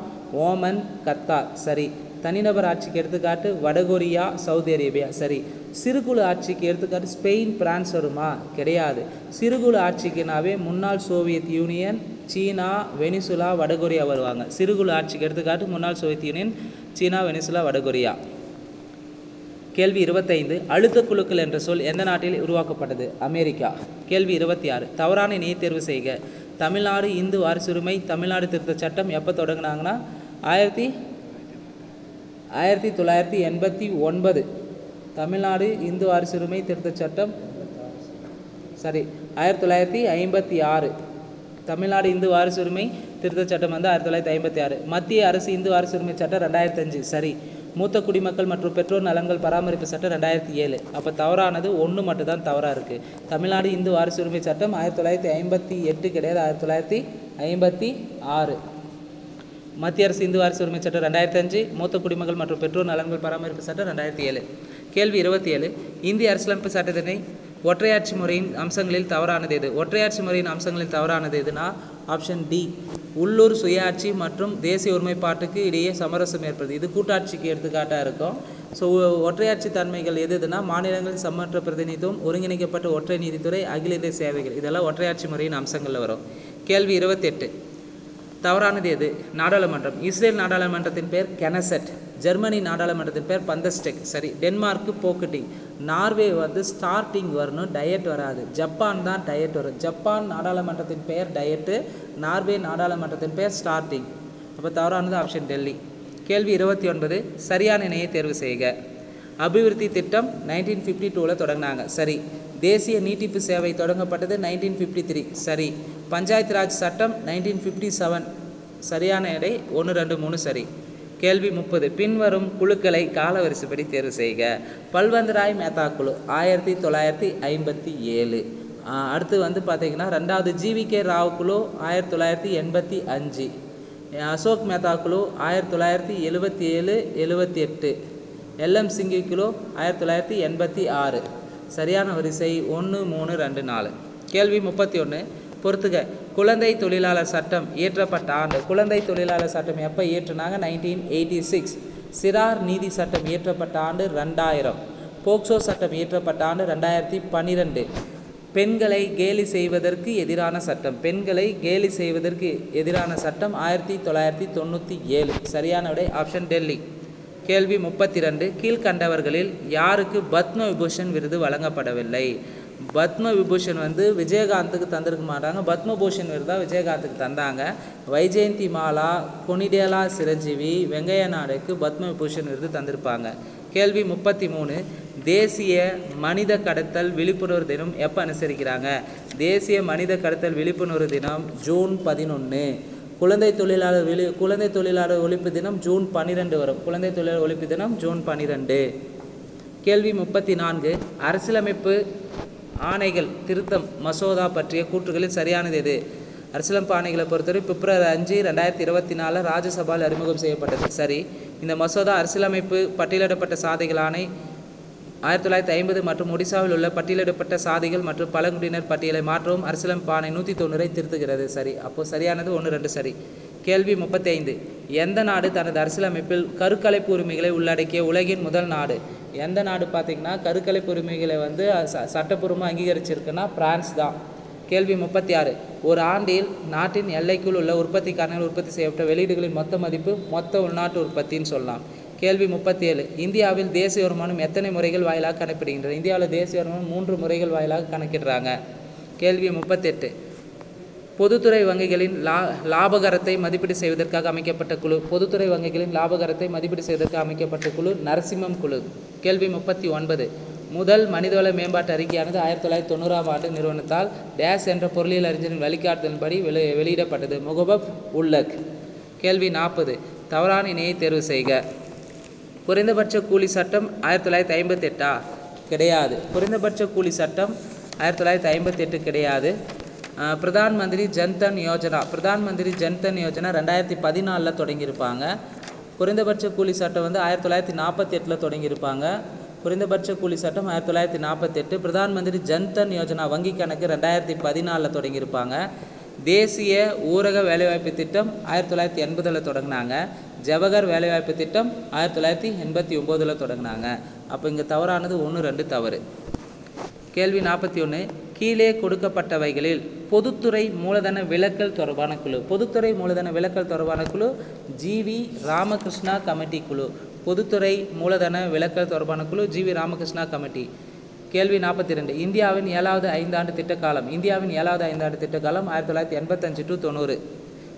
ஓமன், கத்தார். சரி. தனிநபர் ஆட்சிக்கு எடுத்துக்காட்டு வடகொரியா, சவுதி அரேபியா. சரி. சிறுகுழு ஆட்சிக்கு எடுத்துக்காட்டு ஸ்பெயின், பிரான்ஸ் வருமா? கிடையாது. சிறுகுழு ஆட்சிக்குனாவே முன்னாள் சோவியத் யூனியன், சீனா, வெனிசுலா, வடகொரியா வருவாங்க. சிறுகுழு ஆட்சிக்கு எடுத்துக்காட்டு முன்னாள் சோவியத் யூனியன், சீனா, வெனிசுலா, வடகொரியா. கேள்வி 25 அழுத்த குழுக்கள் என்ற சொல் எந்த நாட்டில் உருவாக்கப்பட்டது? அமெரிக்கா. கேள்வி 26 தவறான இணையை தேர்வு செய்க. தமிழ்நாடு இந்து வாரிசுரிமை தமிழ்நாடு திருத்தச் சட்டம் எப்போ தொடங்கினாங்கன்னா 1989. தமிழ்நாடு இந்து வாரிசுரிமை திருத்தச் சட்டம் 1956. தமிழ்நாடு இந்து வாரிசுரிமை திருத்தச் சட்டம் 1956. மத்திய அரசு இந்து வாரிசுரிமை சட்டம் 2005. சரி. மூத்த குடிமக்கள் மற்றும் பெற்றோர் நலன்கள் பராமரிப்பு சட்டம் 2007. அப்போ தவறானது 1 மட்டும்தான் தவறாக இருக்குது. தமிழ்நாடு இந்து வாரிசுரிமை சட்டம் 1958 கிடையாது, 1956. மத்திய அரசு இந்து வாரிசுரிமை சட்டம் 2005. மூத்த குடிமக்கள் மற்றும் பெற்றோர் நலன்கள் பராமரிப்பு சட்டம் 2007. கேள்வி 27 இந்திய அரசியலமைப்பு சட்டத்தினை ஒற்றையாட்சி முறையின் அம்சங்களில் தவறானது எது? ஒற்றையாட்சி முறையின் அம்சங்களில் தவறானது எதுனா ஆப்ஷன் டி, உள்ளூர் சுயாட்சி மற்றும் தேசிய ஒருமைப்பாட்டுக்கு இடையே சமரசம் ஏற்படுது. இது கூட்டாட்சிக்கு எடுத்துக்காட்டாக இருக்கும். ஸோ ஒற்றையாட்சி தன்மைகள் எதுனா மாநிலங்களின் சமமற்ற பிரதிநிதித்துவம், ஒருங்கிணைக்கப்பட்ட ஒற்றை நீதித்துறை, அகில இந்திய சேவைகள், இதெல்லாம் ஒற்றையாட்சி முறையின் அம்சங்களில் வரும். கேள்வி 28, தவறானது எது? நாடாளுமன்றம். இஸ்ரேல் நாடாளுமன்றத்தின் பெயர் கெனசெட். ஜெர்மனி நாடாளுமன்றத்தின் பேர் பந்தஸ்டெக். சரி. டென்மார்க்கு போக்கட்டிங். நார்வே வந்து ஸ்டார்டிங் வரணும், டயட் வராது. ஜப்பான் தான் டயட் வரும். ஜப்பான் நாடாளுமன்றத்தின் பெயர் டயட்டு, நார்வே நாடாளுமன்றத்தின் பெயர் ஸ்டார்டிங். அப்போ தவறானது ஆப்ஷன் டெல்லி. கேள்வி 29, சரியான இணையை தேர்வு செய்க. அபிவிருத்தி திட்டம் 1952 தொடங்கினாங்க. சரி. தேசிய நீட்டிப்பு சேவை தொடங்கப்பட்டது 1953. சரி. பஞ்சாயத்து ராஜ் சட்டம் 1957. சரியான எடை 1, 2, 3 சரி. கேள்வி 30, பின்வரும் குழுக்களை காலவரிசைப்படி தேர்வு செய்க. பல்வந்தராய் மேத்தா குழு 1957. அடுத்து வந்து பார்த்தீங்கன்னா ரெண்டாவது GVK ராவ் குழு 1985. அசோக் மேத்தா குழு 1977, 78. LM சிங்கி குழு 1986. சரியான வரிசை 1, 3, 2, 4. கேள்வி 31, பொறுத்துக. குழந்தை தொழிலாளர் சட்டம் இயற்றப்பட்ட ஆண்டு. குழந்தை தொழிலாளர் சட்டம் எப்போ இயற்றினாங்க? 1986. சிறார் நீதி சட்டம் இயற்றப்பட்ட ஆண்டு 2000. போக்சோ சட்டம் இயற்றப்பட்ட ஆண்டு 2012. பெண்களை கேலி செய்வதற்கு எதிரான சட்டம். பெண்களை கேலி செய்வதற்கு எதிரான சட்டம் 1997. சரியான விடை ஆப்ஷன் டெல்லி. கேள்வி 32, கீழ்கண்டவர்களில் யாருக்கு பத்ம விபூஷன் விருது வழங்கப்படவில்லை? பத்ம விபூஷன் வந்து விஜயகாந்துக்கு தந்திருக்க மாட்டாங்க. பத்மபூஷன் விருது தான் விஜயகாந்துக்கு தந்தாங்க. வைஜெயந்தி மாலா, கொனிடேலா சிரஞ்சீவி, வெங்கையா நாயுடுக்கு பத்ம விபூஷன் விருது தந்திருப்பாங்க. கேள்வி 33, தேசிய மனித கடத்தல் விழிப்புணர்வு தினம் எப்போ அனுசரிக்கிறாங்க? தேசிய மனித கடத்தல் விழிப்புணர்வு தினம் ஜூன் 11. குழந்தை தொழிலாளர் ஒழிப்பு தினம் ஜூன் 12 வரும். குழந்தை தொழிலாளர் ஒழிப்பு தினம் ஜூன் 12. கேள்வி 34, அரசியலமைப்பு ஆணைகள் திருத்தம் மசோதா பற்றிய கூற்றுகளில் சரியானது எது? அரசியலமைப்பு ஆணைகளை பொறுத்தவரை பிப்ரவரி 5, 2024 ராஜ்யசபாவில் அறிமுகம் செய்யப்பட்டது. சரி. இந்த மசோதா அரசியலமைப்பு பட்டியலிடப்பட்ட சாதிகள் ஆணை 1950 மற்றும் ஒடிசாவில் உள்ள பட்டியலிடப்பட்ட சாதிகள் மற்றும் பழங்குடியினர் பட்டியலை மாற்றவும் அரசியலமைப்பு ஆணை 190 திருத்துகிறது. சரி. அப்போது சரியானது 1, 2 சரி. கேள்வி 35, எந்த நாடு தனது அரசியலமைப்பில் கருக்கலைப்பு உரிமைகளை உள்ளடக்கிய உலகின் முதல் நாடு? எந்த நாடு பார்த்திங்கன்னா கருக்கலைப்பு உரிமைகளை வந்து சட்டப்பூர்வமாக அங்கீகரிச்சிருக்குன்னா பிரான்ஸ் தான். கேள்வி 36, ஒரு ஆண்டில் நாட்டின் எல்லைக்குள் உள்ள உற்பத்திக்காரர்கள் உற்பத்தி செய்யப்பட்ட வெளியீடுகளின் மொத்த மதிப்பு மொத்த உள்நாட்டு உற்பத்தின்னு சொல்லலாம். கேள்வி 37, இந்தியாவில் தேசிய வருமானம் எத்தனை முறைகள் வாயிலாக கணக்கிடுகின்றன? இந்தியாவில் தேசிய வருமானம் 3 முறைகள் வாயிலாக கணக்கிடுறாங்க. கேள்வி 38, பொதுத்துறை வங்கிகளின் லாபகரத்தை மதிப்பீடு செய்வதற்காக அமைக்கப்பட்ட குழு. பொதுத்துறை வங்கிகளின் லாபகரத்தை மதிப்பீடு செய்வதற்காக அமைக்கப்பட்ட குழு நரசிம்மம் குழு. கேள்வி 39, முதல் மனிதவள மேம்பாட்டு அறிக்கையானது 1990ஆம் ஆண்டு நிறுவனத்தால் டேஸ் என்ற பொருளியல் அறிஞரின் வழிகாட்டுதலின்படி வெளியிடப்பட்டது. முகபப் உல்லக். கேள்வி 40, தவறான இணையை தேர்வு செய்க. குறைந்தபட்ச கூலி சட்டம் 1958 கிடையாது. குறைந்தபட்ச கூலி சட்டம் 1958 கிடையாது. பிரதான் மந்திரி ஜன்தன் யோஜனா 2014 தொடங்கியிருப்பாங்க. குறைந்தபட்ச கூலி சட்டம் வந்து 1948 தொடங்கியிருப்பாங்க. குறைந்தபட்ச கூலி சட்டம் 1948. பிரதான் மந்திரி ஜன்தன் யோஜனா வங்கி கணக்கு 2014 தொடங்கியிருப்பாங்க. தேசிய ஊரக வேலைவாய்ப்பு திட்டம் 1980 தொடங்கினாங்க. ஜவஹர் வேலைவாய்ப்பு திட்டம் 1989 தொடங்கினாங்க. அப்போ இங்கே தவறானது 1, 2 தவறு. கேள்வி 41, கீழே கொடுக்கப்பட்டவைகளில் பொதுத்துறை மூலதன விலக்கல் தொடர்பான குழு. பொதுத்துறை மூலதன விலக்கல் தொடர்பான குழு GV ராமகிருஷ்ணா கமிட்டி குழு. பொதுத்துறை மூலதன விலக்கல் தொடர்பான குழு GV ராமகிருஷ்ணா கமிட்டி. கேள்வி 42, இந்தியாவின் 7வது ஐந்தாண்டு திட்டக்காலம். இந்தியாவின் 7வது ஐந்தாண்டு திட்டக்காலம் 1985 to 90.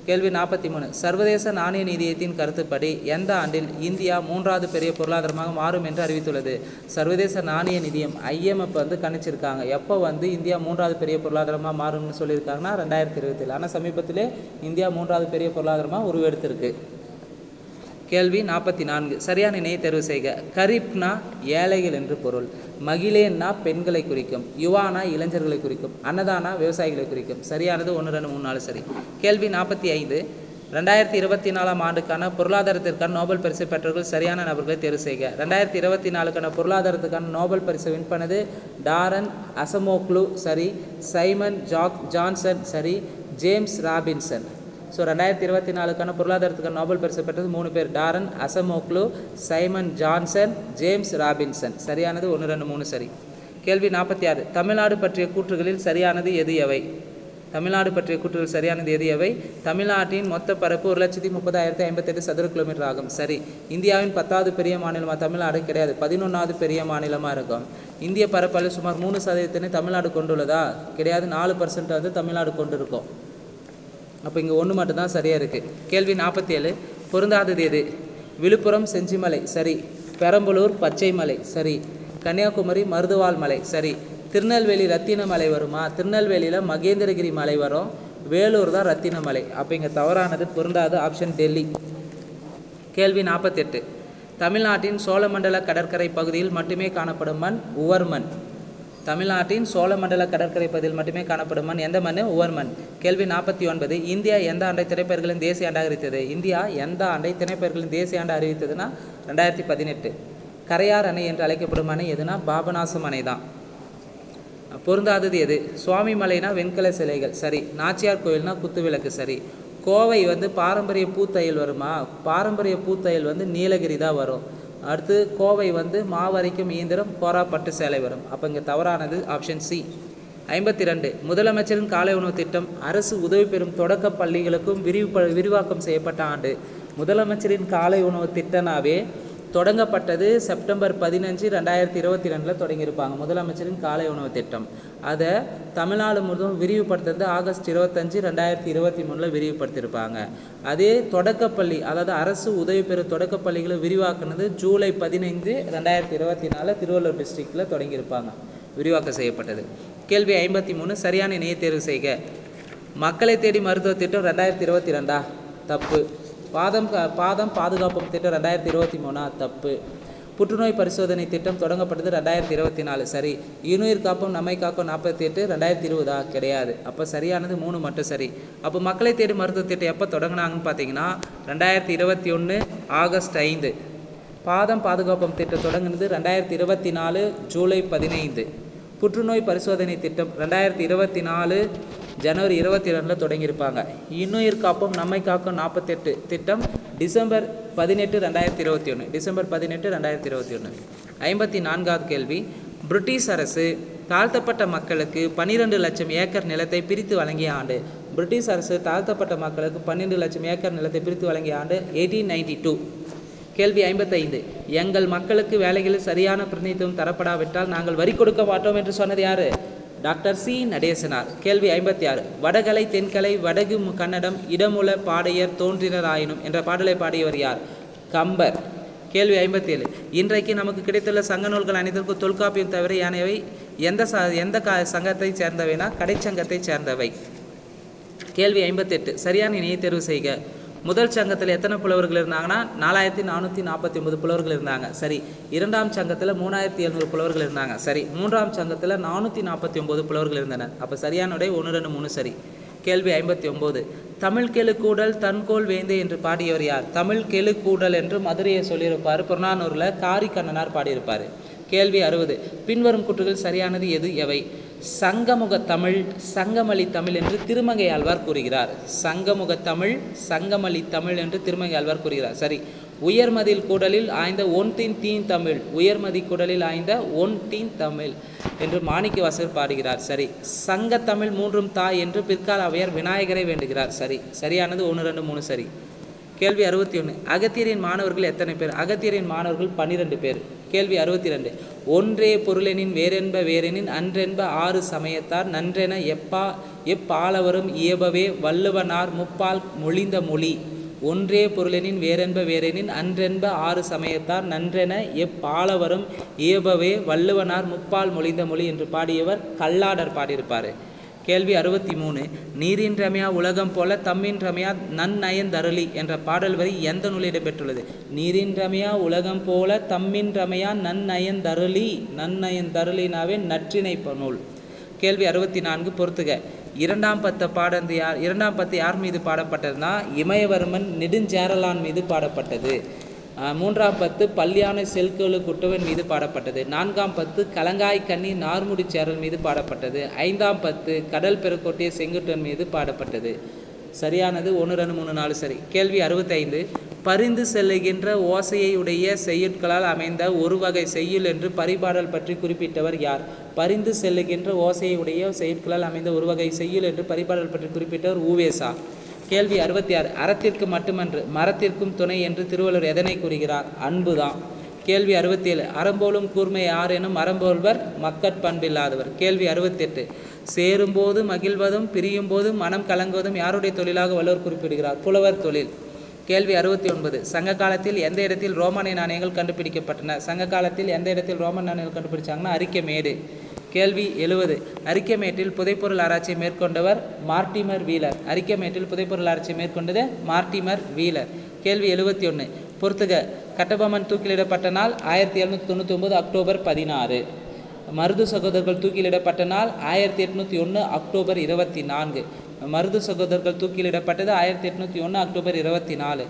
கேள்வி 43, சர்வதேச நாணய நிதியத்தின் கருத்துப்படி எந்த ஆண்டில் இந்தியா 3வது பெரிய பொருளாதாரமாக மாறும் என்று அறிவித்துள்ளது? சர்வதேச நாணய நிதியம் IMF வந்து கணிச்சிருக்காங்க. எப்போ வந்து இந்தியா 3வது பெரிய பொருளாதாரமாக மாறும்னு சொல்லியிருக்காங்கன்னா 2027. ஆனால் சமீபத்திலே இந்தியா 3வது பெரிய பொருளாதாரமாக உருவெடுத்திருக்கு. கேள்வி 44, சரியான இணையை தேர்வு செய்க. கரீப்னா ஏழைகள் என்று பொருள். மகிழேன்னா பெண்களை குறிக்கும். யுவானா இளைஞர்களை குறிக்கும். அன்னதானா விவசாயிகளை குறிக்கும். சரியானது 1, 2, 3, 4 சரி. கேள்வி 45, 2024ஆம் ஆண்டுக்கான பொருளாதாரத்திற்கான நோபல் பரிசு பெற்றவர்கள் சரியான நபர்களை தேர்வு செய்க. 2024க்கான பொருளாதாரத்துக்கான நோபல் பரிசு வின் பண்ணது டாரன் அசமோக்லு சரி, சைமன் ஜான்சன் சரி, ஜேம்ஸ் ராபின்சன். ஸோ 2024க்கான பொருளாதாரத்துக்கான நோபல் பரிசு பெற்றது 3 பேர், டாரன் அசமோக்லு, சைமன் ஜான்சன், ஜேம்ஸ் ராபின்சன். சரியானது 1, 2, 3 சரி. கேள்வி 46. தமிழ்நாடு பற்றிய கூற்றுகளில் சரியானது எது எவை? தமிழ்நாடு பற்றிய கூற்றுகள் சரியானது எது எவை? தமிழ்நாட்டின் மொத்த பரப்பு 1,30,058 சதுர கிலோமீட்டர் ஆகும். சரி. இந்தியாவின் 10வது பெரிய மாநிலமாக தமிழ்நாடு கிடையாது, 11வது பெரிய மாநிலமாக இருக்கும். இந்திய பரப்பளவு சுமார் 3% தமிழ்நாடு கொண்டுள்ளதா? கிடையாது, 4% வந்து தமிழ்நாடு கொண்டு இருக்கும். அப்போ இங்கே 1 மட்டும்தான் சரியாக இருக்குது. கேள்வி 47. பொருந்தாதது எது? விழுப்புரம் செஞ்சிமலை சரி, பெரம்பலூர் பச்சைமலை சரி, கன்னியாகுமரி மருதுவால் மலை சரி, திருநெல்வேலி ரத்தின மலை வருமா? திருநெல்வேலியில் மகேந்திரகிரி மலை வரும், வேலூர் தான் ரத்தின மலை. அப்போ இங்கே தவறானது, பொருந்தாது, ஆப்ஷன் டெல்லி. கேள்வி 48. தமிழ்நாட்டின் சோழமண்டல கடற்கரை பகுதியில் மட்டுமே காணப்படும் மண் உவர் மண். தமிழ்நாட்டின் சோழமண்டல கடற்கரை பகுதியில் மட்டுமே காணப்படும் மண் எந்த மண்? உவர் மண். கேள்வி 49. இந்தியா எந்த ஆண்டை திணைப்பெயர்களின் தேசிய ஆண்டாக அறிவித்தது? இந்தியா எந்த ஆண்டை திணைப்பெயர்களின் தேசிய ஆண்டாக அறிவித்ததுன்னா 2018. கரையார் அணை என்று அழைக்கப்படும் அணை எதுனா பாபநாசம் அணை தான். பொருந்தாதது எது? சுவாமி மலைனா வெண்கல சிலைகள் சரி, நாச்சியார் கோயில்னா குத்துவிளக்கு சரி, கோவை வந்து பாரம்பரிய பூத்தையல் வருமா? பாரம்பரிய பூத்தையல் வந்து நீலகிரி தான் வரும். அடுத்து கோவை வந்து மாவரைக்கும் இயந்திரம் கோரா பட்டு சேலை வரும். அப்போ இங்கே தவறானது ஆப்ஷன் சி. 52. முதலமைச்சரின் காலை உணவு திட்டம் அரசு உதவி பெறும் தொடக்க பள்ளிகளுக்கும் விரிவாக்கம் செய்யப்பட்ட ஆண்டு. முதலமைச்சரின் காலை உணவு திட்டனாவே தொடங்கப்பட்டது செப்டம்பர் 15, 2022 தொடங்கியிருப்பாங்க. முதலமைச்சரின் காலை உணவு திட்டம் அதை தமிழ்நாடு முழுவதும் விரிவுபடுத்துறது ஆகஸ்ட் 25, 2023 விரிவுபடுத்தியிருப்பாங்க. அதே தொடக்கப்பள்ளி, அதாவது அரசு உதவி பெறும் தொடக்கப்பள்ளிகளை விரிவாக்குனது ஜூலை 15, 2024 திருவள்ளூர் டிஸ்ட்ரிக்டில் தொடங்கியிருப்பாங்க, விரிவாக்கம் செய்யப்பட்டது. கேள்வி 53. சரியான இணையை தேர்வு செய்க. மக்களை தேடி மருத்துவ திட்டம் 2022 தப்பு. பாதம் பாதுகாப்பு திட்டம் 2023 தப்பு. புற்றுநோய் பரிசோதனை திட்டம் தொடங்கப்பட்டது 2024 சரி. இன்னுயிர் காப்போம் நம்மை காக்கும் 48 2020 கிடையாது. அப்போ சரியானது 3 மட்டும் சரி. அப்போ மக்களை தேடி மருத்துவ திட்டம் எப்போ தொடங்கினாங்கன்னு பார்த்தீங்கன்னா 2021 ஆகஸ்ட் 5. பாதம் பாதுகாப்பு திட்டம் தொடங்கினது 2024 ஜூலை 15. புற்றுநோய் பரிசோதனை திட்டம் 2024 ஜனவரி 22 தொடங்கியிருப்பாங்க. இன்னுயிர் காப்போம் நம்மை காக்கும் 48 திட்டம் டிசம்பர் 18, 2021. டிசம்பர் 18, 2021. 54வது கேள்வி. பிரிட்டிஷ் அரசு தாழ்த்தப்பட்ட மக்களுக்கு 12 லட்சம் ஏக்கர் நிலத்தை பிரித்து வழங்கிய ஆண்டு. பிரிட்டிஷ் அரசு தாழ்த்தப்பட்ட மக்களுக்கு 12 லட்சம் ஏக்கர் நிலத்தை பிரித்து வழங்கிய ஆண்டு 1892. கேள்வி 55. எங்கள் மக்களுக்கு வேலைகளில் சரியான பிரதிநிதித்துவம் தரப்படாவிட்டால் நாங்கள் வரி கொடுக்க மாட்டோம் என்று சொன்னது யாரு? Doctor C Natesanar. கேள்வி 56. வடகலை தென்கலை வடகு கன்னடம் இடமுல பாடையர் தோன்றினர் ஆயினும் என்ற பாடலை பாடியவர் யார்? கம்பர். கேள்வி 57. இன்றைக்கு நமக்கு கிடைத்துள்ள சங்க நூல்கள் அனைத்திற்கும் தொல்காப்பியம் தவிர யானையவை எந்த சங்கத்தை சேர்ந்தவைனா கடைச்சங்கத்தை சேர்ந்தவை. கேள்வி 58. சரியான இணையை தேர்வு செய்க. முதல் சங்கத்தில் எத்தனை புலவர்கள் இருந்தாங்கன்னா 4449 புலவர்கள் இருந்தாங்க சரி. இரண்டாம் சங்கத்தில் 3700 புலவர்கள் இருந்தாங்க சரி. மூன்றாம் சங்கத்தில் 449 புலவர்கள் இருந்தனர். அப்போ சரியான விடை 1, 2, 3 சரி. கேள்வி 59. தமிழ் கெழு கூடல் தன்கோல் வேந்தே என்று பாடியவர் யார்? தமிழ் கெழு கூடல் என்று மதுரையை சொல்லியிருப்பார். புறநானூரில் காரி கண்ணனார் பாடியிருப்பார். கேள்வி 60. பின்வரும் கூற்றுகள் சரியானது எது எவை? சங்கமுக தமிழ் சங்கமலி தமிழ் என்று திருமங்கை ஆழ்வார் கூறுகிறார். சங்கமுக தமிழ் சங்கமலி தமிழ் என்று திருமங்கை ஆழ்வார் கூறுகிறார் சரி. உயர்மதில் கூடலில் ஆய்ந்த ஒன்றின் தீன் தமிழ் உயர்மதி கூடலில் ஆய்ந்த ஒன்றின் தமிழ் என்று மாணிக்கவாசகர் பாடுகிறார் சரி. சங்க தமிழ் மூன்றும் தாய் என்று பிற்கால அவையார் விநாயகரை வேண்டுகிறார் சரி. சரியானது 1, 2, 3 சரி. கேள்வி 61. அகத்தியரின் மாணவர்கள் எத்தனை பேர்? அகத்தியரின் மாணவர்கள் 12 பேர். கேள்வி 62. ஒன்றே பொருளெனின் வேறென்ப வேறெனின் அன்றென்ப 6 சமயத்தார் நன்றென எப்பாலவரும் இயபவே வள்ளுவனார் முப்பால் மொழிந்த மொழி. ஒன்றே பொருளெனின் வேறென்ப வேறெனின் அன்றென்ப 6 சமயத்தார் நன்றென எப்பாலவரும் இயபவே வள்ளுவனார் முப்பால் மொழிந்த மொழி என்று பாடியவர் கல்லாடர் பாடியிருப்பார். கேள்வி 63. நீரின் ரமையா உலகம் போல தம்மின் ரமையா நன்னயந்தருளி என்ற பாடல் வரி எந்த நூலில் இடம்பெற்றுள்ளது? நீரின் ரமையா உலகம் போல தம்மின் ரமையா நன்னயந்தருளி நன்னயந்தருளினாவே நற்றிணை நூல். கேள்வி 64. பொறுத்துக. இரண்டாம் பத்து யார் மீது பாடப்பட்டதுன்னா இமயவர்மன் நெடுஞ்சேரலான் மீது பாடப்பட்டது. மூன்றாம் பத்து பல்யானை செல்கொழு குட்டவன் மீது பாடப்பட்டது. நான்காம் பத்து கலங்காய் கண்ணி நார்முடி சேரல் மீது பாடப்பட்டது. ஐந்தாம் பத்து கடல் பெருக்கோட்டிய செங்குட்டன் மீது பாடப்பட்டது. சரியானது 1 2 3 4 சரி. கேள்வி 65. பரிந்து செல்லுகின்ற ஓசையுடைய செய்யுட்களால் அமைந்த ஒரு வகை செய்யுள் என்று பரிபாடல் பற்றி குறிப்பிட்டவர் யார்? பரிந்து செல்லுகின்ற ஓசையுடைய செய்யுட்களால் அமைந்த ஒரு வகை செய்யுள் என்று பரிபாடல் பற்றி குறிப்பிட்டவர் ஊவேசா. கேள்வி 66. அறத்திற்கு மட்டுமன்று மரத்திற்கும் துணை என்று திருவள்ளுவர் எதனை கூறுகிறார்? அன்புதான். கேள்வி 67. அறம்போலும் கூர்மை யார் எனும் அறம்போல்வர் மக்கட்பண்பில்லாதவர். கேள்வி 68. சேரும்போது மகிழ்வதும் பிரியும் போது மனம் கலங்குவதும் யாருடைய தொழிலாக வள்ளுவர் குறிப்பிடுகிறார்? புலவர் தொழில். கேள்வி 69. சங்க காலத்தில் எந்த இடத்தில் ரோமானிய நாணயங்கள் கண்டுபிடிக்கப்பட்டன? சங்க காலத்தில் எந்த இடத்தில் ரோமன் நாணயங்கள் கண்டுபிடிச்சாங்கன்னா அரிக்கமேடு. கேள்வி 70. அரிக்கமேட்டில் புதைப்பொருள் ஆராய்ச்சியை மேற்கொண்டவர் மார்ட்டிமர் வீலர். அரிக்கமேட்டில் புதைப்பொருள் ஆராய்ச்சியை மேற்கொண்டது மார்ட்டிமர் வீலர். கேள்வி 71. பொறுத்துக. கட்டபொம்மன் தூக்கிலிடப்பட்ட நாள் 1799 அக்டோபர் 16. மருது சகோதரர்கள் தூக்கிலிடப்பட்ட நாள் 1801 அக்டோபர் 24. மருது சகோதரர்கள் தூக்கிலிடப்பட்டது 1801 October 24.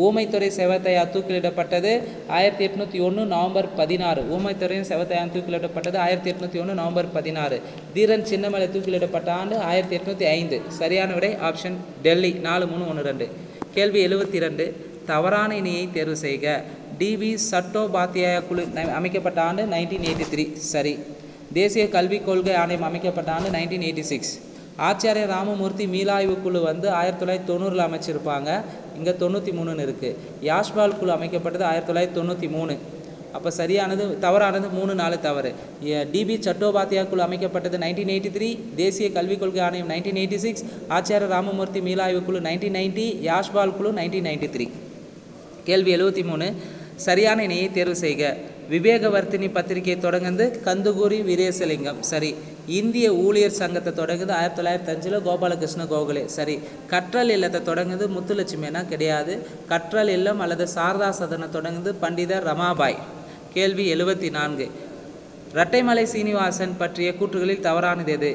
Oomaithurai செவத்தையார் தூக்கிலிடப்பட்டது 1801 November 16. ஊமைத்துறையும் செவத்தையார் தூக்கிலிடப்பட்டது 1801 November 16. Dheeran Chinnamalai தூக்கிலிடப்பட்ட ஆண்டு 1805. சரியான விடை ஆப்ஷன் டெல்லி. 4 3 1 2. கேள்வி 72. தவறான இணையை தேர்வு செய்க. டிவி சட்டோபாத்தியாய குழு அமைக்கப்பட்ட ஆண்டு 1983. சரி. தேசிய கல்விக் கொள்கை ஆணையம் அமைக்கப்பட்ட ஆண்டு 1986. ஆச்சாரிய ராமமூர்த்தி மீளாய்வு குழு 1990 அமைச்சிருப்பாங்க. இங்கே 93 இருக்குது. யாஷ்பால் குழு அமைக்கப்பட்டது 1993. அப்போ சரியானது தவறானது 3 4 தவறு. டிபி சட்டோபாத்தியா குழு அமைக்கப்பட்டது 1983. தேசிய கல்விக் கொள்கை ஆணையம் 1986. ஆச்சாரிய ராமமூர்த்தி மீளாய்வு குழு 1990. யாஷ்பால் குழு 1993. கேள்வி 73. சரியான இணையை தேர்வு செய்க. விவேகவர்த்தினி பத்திரிகையை தொடங்குது கந்துகூரி வீரேசலிங்கம். சரி. இந்திய ஊழியர் சங்கத்தை தொடங்குது 1905 கோபாலகிருஷ்ண கோகலே. சரி. கற்றல் இல்லத்தை தொடங்குது முத்துலட்சுமினா கிடையாது. கற்றல் இல்லம் அல்லது சாரதா சதனை தொடங்குது பண்டிதர் ரமாபாய். கேள்வி 74. இரட்டைமலை சீனிவாசன் பற்றிய கூற்றுகளில் தவறானது எது?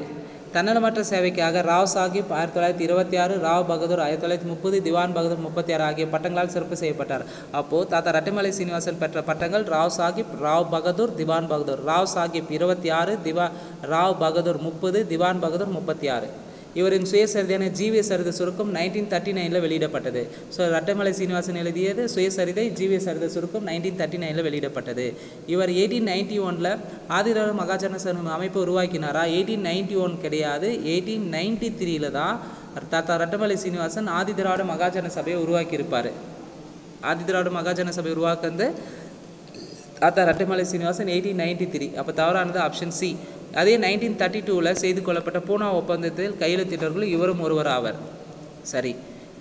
தன்னலமற்ற சேவைக்காக ராவ் சாஹிப் 1926, ராவ் பகதூர் 1930, திவான் பகதூர் 36 ஆகிய பட்டங்களால் சிறப்பு செய்யப்பட்டார். அப்போது தாத்தா இரட்டைமலை சீனிவாசன் பெற்ற பட்டங்கள் ராவ் சாஹிப், ராவ் பகதூர், திவான் பகதூர். ராவ் சாஹிப் 26, ராவ் பகதூர் 30, திவான் பகதூர் 36. இவரின் சுயசரிதையான ஜீவிய சரிதை சுருக்கம் 1939 வெளியிடப்பட்டது. ஸோ இரட்டைமலை சீனிவாசன் எழுதியது சுயசரிதை ஜீவிய சரிதை சுருக்கம் 1939 வெளியிடப்பட்டது. இவர் 1891 ஆதிராட மகாஜன சங்கம் அமைப்பு உருவாக்கினாரா? 1891 கிடையாது, 1893 தான் தாத்தா இரட்டைமலை சீனிவாசன் ஆதிதிராவிட மகாஜன சபையை உருவாக்கியிருப்பார். ஆதிதிராவிட மகாஜன சபை உருவாக்குறது தாத்தா இரட்டைமலை சீனிவாசன் 1893. அப்போ தவறானது ஆப்ஷன் சி. அதே 1932 செய்து கொள்ளப்பட்ட பூனா ஒப்பந்தத்தில் கையெழுத்திட்டவர்கள் இவரும் ஒருவர் ஆவர். சரி.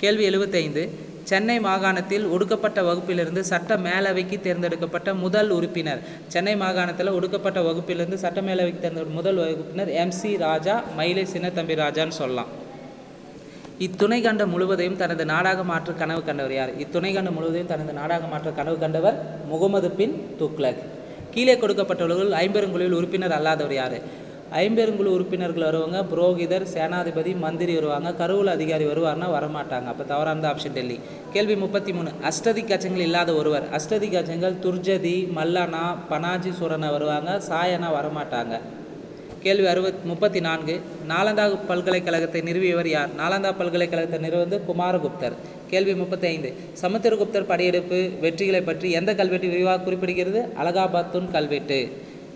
கேள்வி 75. சென்னை மாகாணத்தில் ஒடுக்கப்பட்ட வகுப்பிலிருந்து சட்ட மேலவைக்கு தேர்ந்தெடுக்கப்பட்ட முதல் உறுப்பினர். சென்னை மாகாணத்தில் ஒடுக்கப்பட்ட வகுப்பிலிருந்து சட்ட மேலவைக்கு தேர்ந்தெடுக்கப்பட்ட முதல் உறுப்பினர் MC ராஜா, மயிலை சின்னத்தம்பி ராஜான்னு சொல்லலாம். இத்துணை கண்டம் முழுவதையும் தனது நாடாக மாற்ற கனவு கண்டவர் யார்? இத்துணை கண்டம் முழுவதையும் தனது நாடாக மாற்ற கனவு கண்டவர் முகமது பின் துக்ளக். கீழே கொடுக்கப்பட்டவர்கள் ஐம்பெருங்குழுவில் உறுப்பினர் அல்லாதவர் யார்? ஐம்பெருங்குழு உறுப்பினர்கள் வருவாங்க புரோகிதர், சேனாதிபதி, மந்திரி வருவாங்க. கருவூல அதிகாரி வருவார்னா வரமாட்டாங்க. அப்போ தவறானது ஆப்ஷன் டெல்லி. கேள்வி 33. அஷ்டதி கஜங்கள் இல்லாத ஒருவர். அஷ்டதி கஜங்கள் துர்ஜதி, மல்லனா, பனாஜி சூரனா வருவாங்க. சாயனா வரமாட்டாங்க. கேள்வி 34. நாலந்தா பல்கலைக்கழகத்தை நிறுவியவர் யார்? நாலந்தா பல்கலைக்கழகத்தை நிறுவது குமாரகுப்தர். கேள்வி 35. சமுத்திரகுப்தர் படையெடுப்பு வெற்றிகளை பற்றி எந்த கல்வெட்டு விரிவாக குறிப்பிடுகிறது? அலகாபாத்தூன் கல்வெட்டு.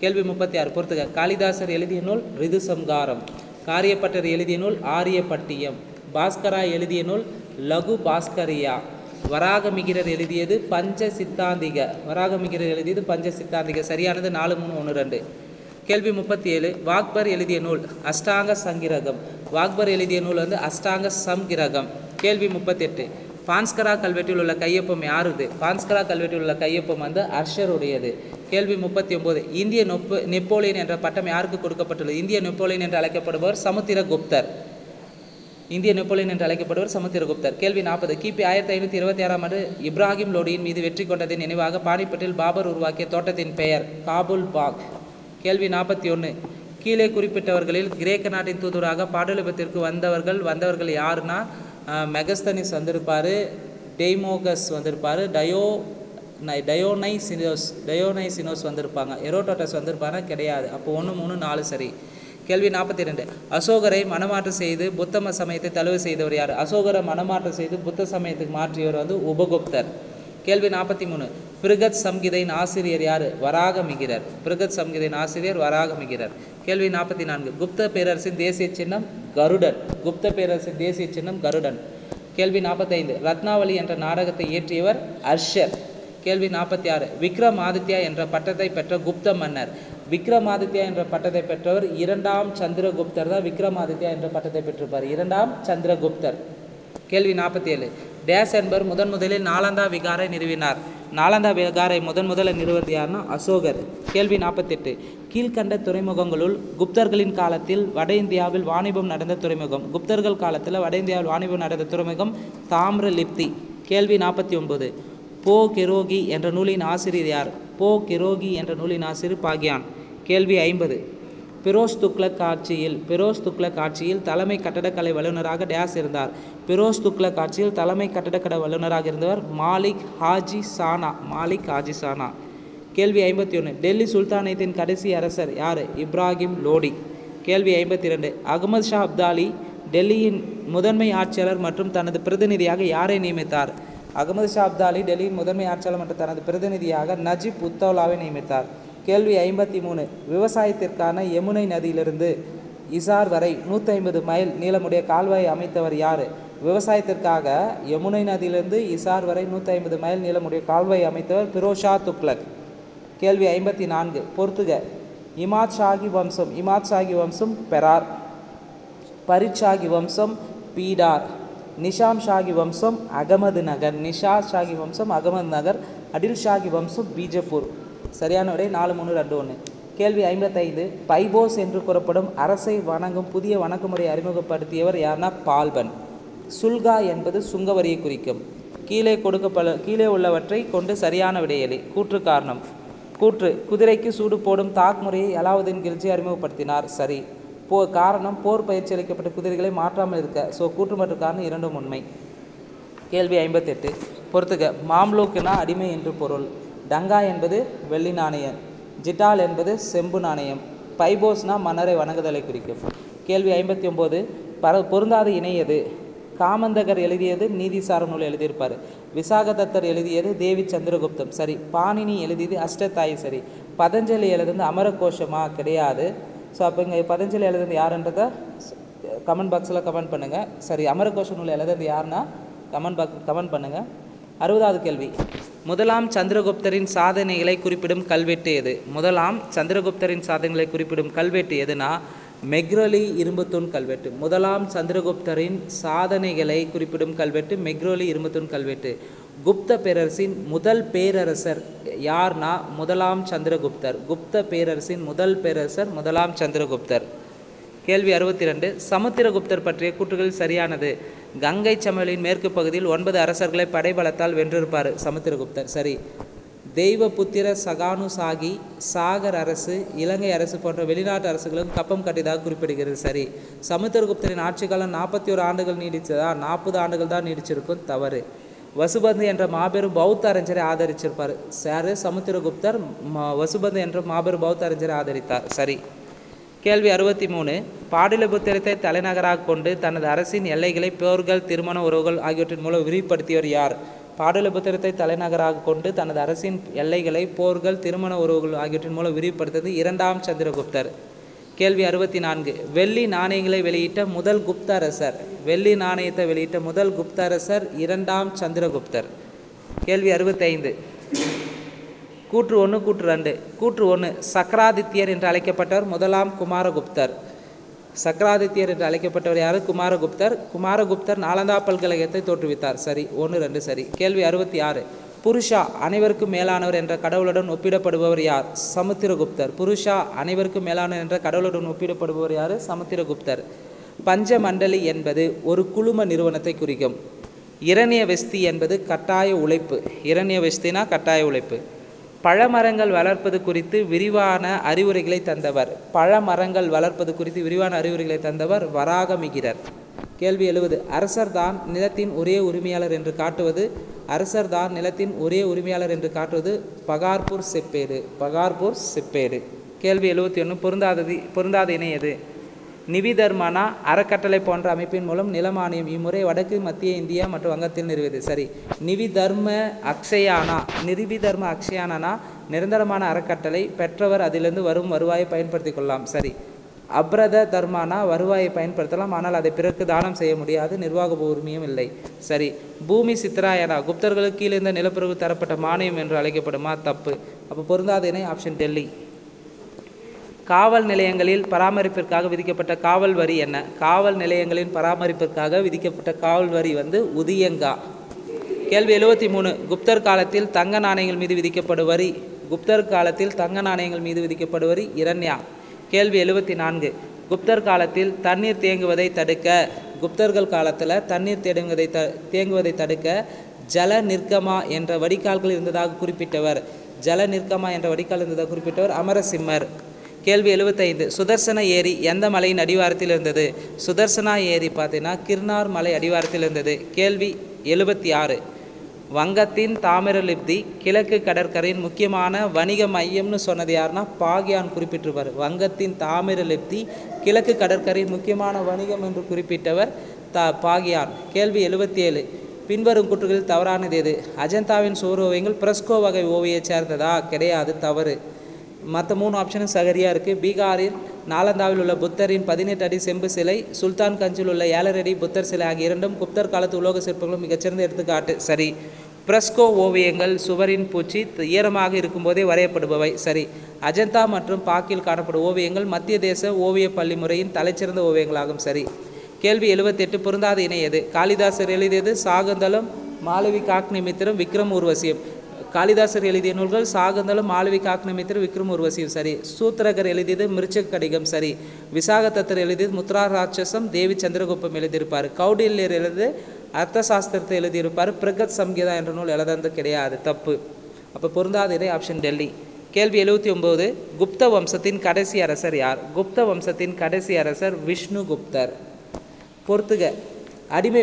கேள்வி 36. பொறுத்துக. காளிதாசர் எழுதிய நூல் ரிதுசம்காரம். காரியப்பட்டர் எழுதிய நூல் ஆரியப்பட்டியம். பாஸ்கரா எழுதிய நூல் லகு பாஸ்கரியா. வராகமிகிரர் எழுதியது பஞ்ச சித்தாந்திக. வராகமிகிரர் எழுதியது பஞ்ச சித்தாந்திக. சரியானது 4 3 1 2. கேள்வி 37. வாக்பர் எழுதிய நூல் அஷ்டாங்க சங்கிரகம். வாக்பர் எழுதிய நூல் அஷ்டாங்க சம்கிரகம். கேள்வி 38. பான்ஸ்கரா கல்வெட்டில் உள்ள கையொப்பம் யாருது? பான்ஸ்கரா கல்வெட்டில் உள்ள கையொப்பம் அர்ஷருடையது. கேள்வி 39. இந்திய நெப்போலியன் என்ற பட்டம் யாருக்கு கொடுக்கப்பட்டுள்ளது? இந்திய நெப்போலியன் என்று அழைக்கப்படுபவர் சமுத்திரகுப்தர். இந்திய நெப்போலியன் என்று அழைக்கப்படுவர் சமுத்திரகுப்தர். கேள்வி 40. கிபி 1526 ஆண்டு இப்ராஹிம் லோடியின் மீது வெற்றி கொண்டதின் நினைவாக பானிப்பட்டில் பாபர் உருவாக்கிய தோட்டத்தின் பெயர் காபுல் பாக். கேள்வி 41. கீழே குறிப்பிட்டவர்களில் கிரேக்க நாட்டின் தூதுவராக பாடலிபுத்திற்கு வந்தவர்கள் யாருன்னா மெகஸ்தனிஸ் வந்திருப்பார், டெய்மோகஸ் வந்திருப்பார், டயோனைசினோஸ் வந்திருப்பாங்க. எரோடோட்டஸ் வந்திருப்பாங்க கிடையாது. அப்போ 1, 3, 4 சரி. கேள்வி 42. அசோகரை மனமாற்றம் செய்து புத்த சமயத்தை தழுவு செய்தவர் யார்? அசோகரை மனமாற்றம் செய்து புத்த சமயத்துக்கு மாற்றியவர் வந்து உபகுப்தர். கேள்வி 43. பிருகத் சம்ஹிதையின் ஆசிரியர் யார்? வராகமிகிரர். பிருகத் சம்ஹிதையின் ஆசிரியர் வராகமிகிரர். கேள்வி 44. குப்த பேரரசின் தேசிய சின்னம் கருடன். குப்த பேரரசின் தேசிய சின்னம் கருடன். கேள்வி 45. ரத்னாவளி என்ற நாடகத்தை இயற்றியவர் அர்ஷர். கேள்வி 46. விக்ரமாதித்யா என்ற பட்டத்தை பெற்ற குப்த மன்னர். விக்ரமாதித்யா என்ற பட்டத்தை பெற்றவர் 2ஆம் சந்திரகுப்தர் தான் விக்ரமாதித்யா என்ற பட்டத்தை பெற்றிருப்பார். 2ஆம் சந்திரகுப்தர். கேள்வி 47. டேஸ் என்பவர் முதலில் நாலந்தா விகாரை நிறுவினார். நாலந்தா விகாரை முதலில் நிறுவது யாருன்னா அசோகர். கேள்வி 48. கீழ்கண்ட துறைமுகங்களுள் குப்தர்களின் காலத்தில் வட இந்தியாவில் வாணிபம் நடந்த துறைமுகம். குப்தர்கள் காலத்தில் வட இந்தியாவில் வாணிபம் நடந்த துறைமுகம் தாமிரலிப்தி. கேள்வி 49. போ கெரோகி என்ற நூலின் ஆசிரியர் யார்? போ கெரோகி என்ற நூலின் ஆசிரியர் பாக்யான். கேள்வி 50. பிரோஸ் துக்ளக் ஆட்சியில் தலைமை கட்டடக்கலை வல்லுநராக டேஸ் இருந்தார். பிரோஸ் துக்ளக் ஆட்சியில் தலைமை கட்டடக்கலை வல்லுநராக இருந்தவர் மாலிக் ஹாஜி சானா. கேள்வி 51. டெல்லி சுல்தானியத்தின் கடைசி அரசர் யார்? இப்ராஹிம் லோடி. கேள்வி 52. அகமது ஷா அப்தாலி டெல்லியின் முதன்மை ஆட்சியாளர் மற்றும் தனது பிரதிநிதியாக யாரை நியமித்தார்? அகமது ஷா அப்தாலி டெல்லியின் முதன்மை ஆட்சியாளர் மற்றும் தனது பிரதிநிதியாக நஜிப் உத்தவ்லாவை நியமித்தார். கேள்வி 53. விவசாயத்திற்கான யமுனை நதியிலிருந்து இசார் வரை 150 மைல் நீளமுடைய கால்வாயை அமைத்தவர் யார்? விவசாயத்திற்காக யமுனை நதியிலிருந்து இசார் வரை 150 மைல் நீளமுடைய கால்வாயை அமைத்தவர் பிரோஸ் ஷா துக்ளக். கேள்வி 54. பொறுத்துக. இமாத் ஷாகி வம்சம் பெரார். பரித் ஷாகி வம்சம் பீடார். நிஷாம் ஷாகி வம்சம் அகமது நகர். அடில் ஷாகி வம்சம் பீஜப்பூர். சரியான விடை 4, 3, 2, 1. கேள்வி 55. பைபோஸ் என்று கூறப்படும் அரசை வணங்கும் புதிய வணக்கமுறை அறிமுகப்படுத்தியவர் யார்னா பால்பன். சுல்கா என்பது சுங்கவரியை குறிக்கும். கீழே உள்ளவற்றை கொண்டு சரியான விடையளி. கூற்று காரணம். கூற்று. குதிரைக்கு சூடு போடும் தாக் முறையை அலாவுதீன் கில்ஜி அறிமுகப்படுத்தினார். சரி. காரணம் போர் பயிற்சி அளிக்கப்பட்ட குதிரைகளை மாற்றாமல் இருக்க. கூற்று மற்றும் காரணம் இரண்டும் உண்மை. கேள்வி 58. பொறுத்துக. மாம்லூக்குனா அடிமை என்று பொருள். டங்கா என்பது வெள்ளி நாணயம். ஜிட்டால் என்பது செம்பு நாணயம். பைபோஸ்னா மன்னரை வணங்குதலை குறிக்கும். கேள்வி 59. பொருந்தாத இணையது. காமந்தகர் எழுதியது நீதிசார நூல் எழுதியிருப்பார். விசாகதத்தர் எழுதியது தேவி சந்திரகுப்தம். சரி. பாணினி எழுதியது அஷ்டத்தாயி. சரி. பதஞ்சலி எழுதுனது அமரகோஷமா? கிடையாது. அப்போ இங்கே பதஞ்சலி எழுதுனது யாருன்றதை கமெண்ட் பாக்ஸில் கமெண்ட் பண்ணுங்கள். சரி. அமரகோஷ நூல் எழுதுனது யாருன்னா கமெண்ட் பண்ணுங்கள். 60வது கேள்வி. முதலாம் சந்திரகுப்தரின் சாதனைகளை குறிப்பிடும் கல்வெட்டு எது? முதலாம் சந்திரகுப்தரின் சாதனைகளை குறிப்பிடும் கல்வெட்டு எதுனா மெக்ரோலி இரும்புத்தூண் கல்வெட்டு. முதலாம் சந்திரகுப்தரின் சாதனைகளை குறிப்பிடும் கல்வெட்டு மெக்ரோலி இரும்புத்தூண் கல்வெட்டு. குப்த பேரரசின் முதல் பேரரசர் யார்னா முதலாம் சந்திரகுப்தர். குப்த பேரரசின் முதல் பேரரசர் முதலாம் சந்திரகுப்தர். கேள்வி 62. சமுத்திரகுப்தர் பற்றிய கூற்றுகள் சரியானது. கங்கை சமவெளியின் மேற்கு பகுதியில் 9 அரசர்களை படைபலத்தால் வென்றிருப்பார் சமுத்திரகுப்தர். சரி. தெய்வபுத்திர சகானு சாகி சாகர் அரசு இலங்கை அரசு போன்ற வெளிநாட்டு அரசுகளுக்கு கப்பம் கட்டியதாக குறிப்பிடுகிறது. சரி. சமுத்திரகுப்தரின் ஆட்சி காலம் 41 ஆண்டுகள் நீடித்ததா? 40 ஆண்டுகள் தான் நீடிச்சிருக்கும். தவறு. வசுபந்து என்ற மாபெரும் பௌத்த அறிஞரை ஆதரிச்சிருப்பார். சார் சமுத்திரகுப்தர் வசுபந்து என்ற மாபெரும் பௌத்த அறிஞரை ஆதரித்தார். சரி. கேள்வி 63. பாடலிபுத்திரத்தை தலைநகராக கொண்டு தனது அரசின் எல்லைகளை போர்கள் திருமண உறவுகள் ஆகியவற்றின் மூலம் விரிவுபடுத்தியவர் யார்? பாடலிபுத்திரத்தை தலைநகராக கொண்டு தனது அரசின் எல்லைகளை போர்கள் திருமண உறவுகள் ஆகியவற்றின் மூலம் விரிவுபடுத்தியது 2ஆம் சந்திரகுப்தர். கேள்வி 64. வெள்ளி நாணயங்களை வெளியிட்ட முதல் குப்த அரசர். வெள்ளி நாணயத்தை வெளியிட்ட முதல் குப்த அரசர் 2ஆம் சந்திரகுப்தர். கேள்வி 65. கூற்று 1 கூற்று 2. கூற்று 1. சக்கராதித்யர் என்று அழைக்கப்பட்டவர் முதலாம் குமாரகுப்தர். சக்கராதித்யர் என்று அழைக்கப்பட்டவர் யார்? குமாரகுப்தர். குமாரகுப்தர் நாலந்தா பல்கலைக்கழகத்தை தோற்றுவித்தார். சரி. 1, 2 சரி. கேள்வி 66. புருஷா அனைவருக்கும் மேலானவர் என்ற கடவுளுடன் ஒப்பிடப்படுபவர் யார்? சமுத்திரகுப்தர். புருஷா அனைவருக்கும் மேலானவர் என்ற கடவுளுடன் ஒப்பிடப்படுபவர் யார்? சமுத்திரகுப்தர். பஞ்சமண்டலி என்பது ஒரு குழும நிறுவனத்தை குறிக்கும். இரண்ய வெஸ்தி என்பது கட்டாய உழைப்பு. இரண்ய வெஸ்தினா கட்டாய உழைப்பு. பழமரங்கள் வளர்ப்பது குறித்து விரிவான அறிவுரைகளை தந்தவர். பழமரங்கள் வளர்ப்பது குறித்து விரிவான அறிவுரைகளை தந்தவர் வராகமிகிரர். கேள்வி 70. அரசர்தான் நிலத்தின் ஒரே உரிமையாளர் என்று காட்டுவது அரசர்தான் நிலத்தின் ஒரே உரிமையாளர் என்று காட்டுவது பகார்பூர் செப்பேடு. பகார்பூர் செப்பேடு. கேள்வி 71. பொருந்தாத இணை எது? நிவிதர்மனா அறக்கட்டளை போன்ற அமைப்பின் மூலம் நிலமானியம் இம்முறை வடக்கு மத்திய இந்தியா மற்றும் வங்கத்தில் நிறுவியது. சரி. நிவிதர்ம அக்ஷயானா நிரந்தரமான அறக்கட்டளை, பெற்றவர் அதிலிருந்து வரும் வருவாயை பயன்படுத்தி கொள்ளலாம். சரி. அப்ரத தர்மானா வருவாயை பயன்படுத்தலாம், ஆனால் அதை பிறருக்கு தானம் செய்ய முடியாது, நிர்வாக உரிமையும் இல்லை. சரி. பூமி சித்ராயனா குப்தர்களுக்கு கீழே இருந்த நிலப்பரப்பு தரப்பட்ட மானியம் என்று அழைக்கப்படுமா? தப்பு. அப்போ பொருந்தாத இணை ஆப்ஷன் டெல்லி. காவல் நிலையங்களில் பராமரிப்பிற்காக விதிக்கப்பட்ட காவல் வரி என்ன? காவல் நிலையங்களின் பராமரிப்பிற்காக விதிக்கப்பட்ட காவல் வரி உதியங்கா. கேள்வி 73. குப்தர் காலத்தில் தங்க நாணயங்கள் மீது விதிக்கப்படும் வரி குப்தர் காலத்தில் தங்க நாணயங்கள் மீது விதிக்கப்படும் வரி இரண்யா. கேள்வி 74. குப்தர் காலத்தில் தண்ணீர் தேங்குவதை தடுக்க குப்தர்கள் காலத்தில் தண்ணீர் தேங்குவதை தடுக்க ஜல நிர்கமா என்ற வடிகால்கள் இருந்ததாக குறிப்பிட்டவர் அமரசிம்மர். கேள்வி 75. சுதர்சன ஏரி எந்த மலையின் அடிவாரத்தில் இருந்தது? சுதர்சனா ஏரி பார்த்தீங்கன்னா கிர்னார் மலை அடிவாரத்தில் இருந்தது. கேள்வி 76. வங்கத்தின் தாமிரலிப்தி கிழக்கு கடற்கரையின் முக்கியமான வணிக மையம்னு சொன்னது யாருன்னா பாகியான் குறிப்பிட்டிருப்பார். வங்கத்தின் தாமிரலிப்தி கிழக்கு கடற்கரையின் முக்கியமான வணிகம் என்று குறிப்பிட்டவர் பாகியான். கேள்வி 77. பின்வரும் கூற்றுகளில் தவறானது எது? அஜந்தாவின் சுவர் ஓவியங்கள் பிரஸ்கோ வகை ஓவியை சேர்ந்ததா? கிடையாது, தவறு. மற்ற 3 ஆப்ஷனும் சரியாக இருக்குது. பீகாரில் நாலந்தாவில் உள்ள புத்தரின் 18 அடி செம்பு சிலை, சுல்தான் கஞ்சில் உள்ள 7 அடி புத்தர் சிலை ஆகிய இரண்டும் குப்தர் காலத்து உலோக சிற்பங்களும் மிகச்சிறந்த எடுத்துக்காட்டு. சரி. பிரஸ்கோ ஓவியங்கள் சுவரின் பூச்சி ஈரமாக இருக்கும்போதே வரையப்படுபவை. சரி. அஜந்தா மற்றும் பாக்கில் காணப்படும் ஓவியங்கள் மத்திய தேச ஓவிய பள்ளி முறையின் தலைச்சிறந்த ஓவியங்களாகும். சரி. கேள்வி 78. பொருந்தாத இணை எது? காளிதாசர் எழுதியது சாகுந்தலம், மாளவிகாக்னிமித்திரம், விக்ரம் ஊர்வசியம். காளிதாசர் எழுதிய நூல்கள் சாகுந்தலம், மாளவிகாக்னிமித்திரம், விக்ரம் ஊர்வசியம். சரி. சூத்திரகர் எழுதியது மிருச்சக் கடிகம். சரி. விசாகதத்தர் எழுதியது முத்ரா ராட்சசம், தேவி சந்திரகுப்தம் எழுதியிருப்பார். கௌடில்யர் எழுதி அர்த்த சாஸ்திரத்தை எழுதியிருப்பார். பிரகத் சம்ஹிதா என்ற நூல் எழுதந்து கிடையாது, தப்பு. அப்போ பொருந்தாத இணை ஆப்ஷன் டெல்லி. கேள்வி 79. குப்த வம்சத்தின் கடைசி அரசர் யார்? குப்த வம்சத்தின் கடைசி அரசர் விஷ்ணுகுப்தர். பொறுத்துக. அடிமை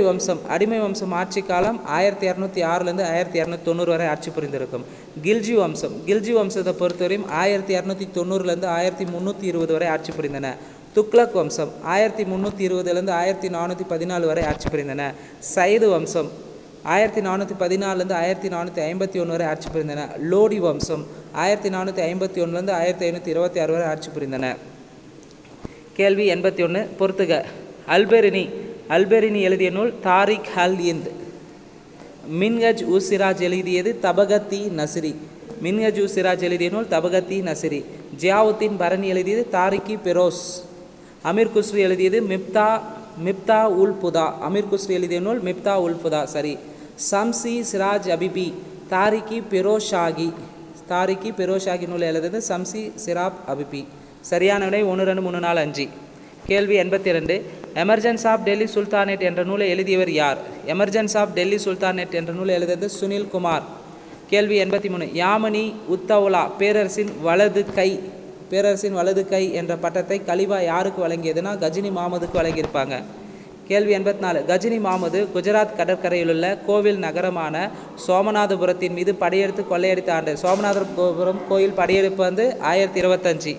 வம்சம் ஆட்சி காலம் 1206லேருந்து 1290 வரை ஆட்சி புரிந்திருக்கும். கில்ஜி வம்சத்தை பொறுத்தவரையும் 1290லேருந்து 1320 வரை ஆட்சி புரிந்தன. துக்ளக் வம்சம் 1320லேருந்து 1414 வரை ஆட்சி புரிந்தன. சைது வம்சம் 1414லேருந்து 1451 வரை ஆட்சி புரிந்தன. லோடி வம்சம் 1451லேருந்து 1526 வரை ஆட்சி புரிந்தன. கேள்வி 81. பொறுத்துக. அல்பெரினி எழுதிய நூல் தாரிக் அல் இந்த். மின்ஹஜ் உஸ் சிராஜ் எழுதியது தபகத் இ நசிரி. ஜியாவுத்தீன் பரணி எழுதியது தாரிக் பெரோஸ். அமீர் குஸ்ரி எழுதியது மிப்தா உல் புதா. அமீர் குஸ்ரி எழுதிய நூல் மிப்தா உல் புதா. சரி. சம்சி சிராஜ் அபிபி தாரிக் பெரோஷாகி நூல் எழுதியது சம்சி சிராப் அபிபி. சரியான விடை 1 2 3 4 5. கேள்வி 82. எமர்ஜென்ஸ் ஆஃப் டெல்லி சுல்தானேட் என்ற நூலை எழுதியவர் யார்? எமர்ஜென்ஸ் ஆஃப் டெல்லி சுல்தானேட் என்ற நூலை எழுதியது சுனில் குமார். கேள்வி 83. யாமினி உத்தவுலா பேரரசின் வலது கை என்ற பட்டத்தை கலிபா யாருக்கு வழங்கியதுன்னா கஜினி மாமதுக்கு வழங்கியிருப்பாங்க. கேள்வி 84. கஜினி மாமது குஜராத் கடற்கரையிலுள்ள கோவில் நகரமான சோமநாதபுரத்தின் மீது படையெடுத்து கொள்ளையடித்த ஆண்டு. சோமநாதபுரம் கோயில் படையெடுப்பு 1025.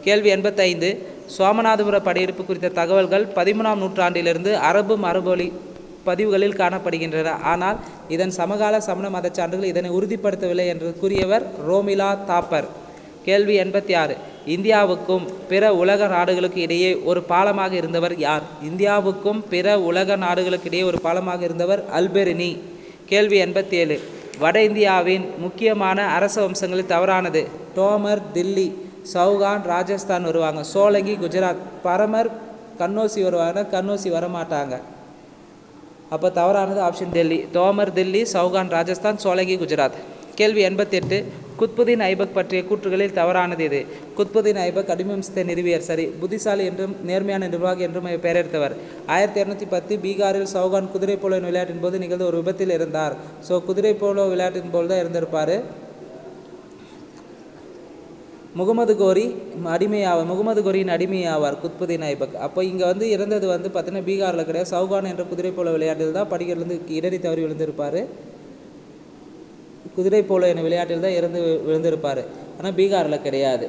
கேள்வி 85. சோமநாதபுர படையெடுப்பு குறித்த தகவல்கள் 13ஆம் நூற்றாண்டிலிருந்து அரபு மரபொலி பதிவுகளில் காணப்படுகின்றன. ஆனால் இதன் சமகால சமண மத சான்றுகள் இதனை உறுதிப்படுத்தவில்லை என்று கூறியவர் ரோமிலா தாப்பர். கேள்வி 86. இந்தியாவுக்கும் பிற உலக நாடுகளுக்கு இடையே ஒரு பாலமாக இருந்தவர் யார்? இந்தியாவுக்கும் பிற உலக நாடுகளுக்கு இடையே ஒரு பாலமாக இருந்தவர் அல்பெரினி. கேள்வி 87. வட இந்தியாவின் முக்கியமான அரச வம்சங்களில் தவறானது. தோமர் தில்லி, சௌகான் ராஜஸ்தான் வருவாங்க. சோலங்கி குஜராத். பரமர் கன்னோசி வருவாங்க, கன்னோசி வரமாட்டாங்க. அப்போ தவறானது ஆப்ஷன் டெல்லி. தோமர் தில்லி, சௌகான் ராஜஸ்தான், சோலங்கி குஜராத். கேள்வி 88. குத்புதீன் ஐபக் பற்றிய கூற்றுகளில் தவறானது எது? குத்புதீன் ஐபக் அடிமை வம்சத்தை நிறுவியர். சரி. புத்திசாலி என்றும் நேர்மையான நிர்வாகி என்றும் பெயரெடுத்தவர். 1210 பீகாரில் சௌகான் குதிரை போலோ விளையாட்டின் போது நிகழ்ந்த ஒரு விபத்தில் இருந்தார். ஸோ குதிரை போலோ விளையாட்டின் போது தான் இருந்திருப்பார். முகமது கோரி முகமது கோரியின் அடிமையாவார் குத்புதீன் ஐபக். அப்போ இங்கே வந்து இறந்தது வந்து பார்த்தீங்கன்னா பீகாரில் கிடையாது, சவுகான் என்ற குதிரை போல விளையாட்டில் தான் படிக்கிறதுலேருந்து இடறி தவறி விழுந்திருப்பார். குதிரை போல என்ற விளையாட்டில் தான் விழுந்திருப்பார், ஆனால் பீகாரில் கிடையாது.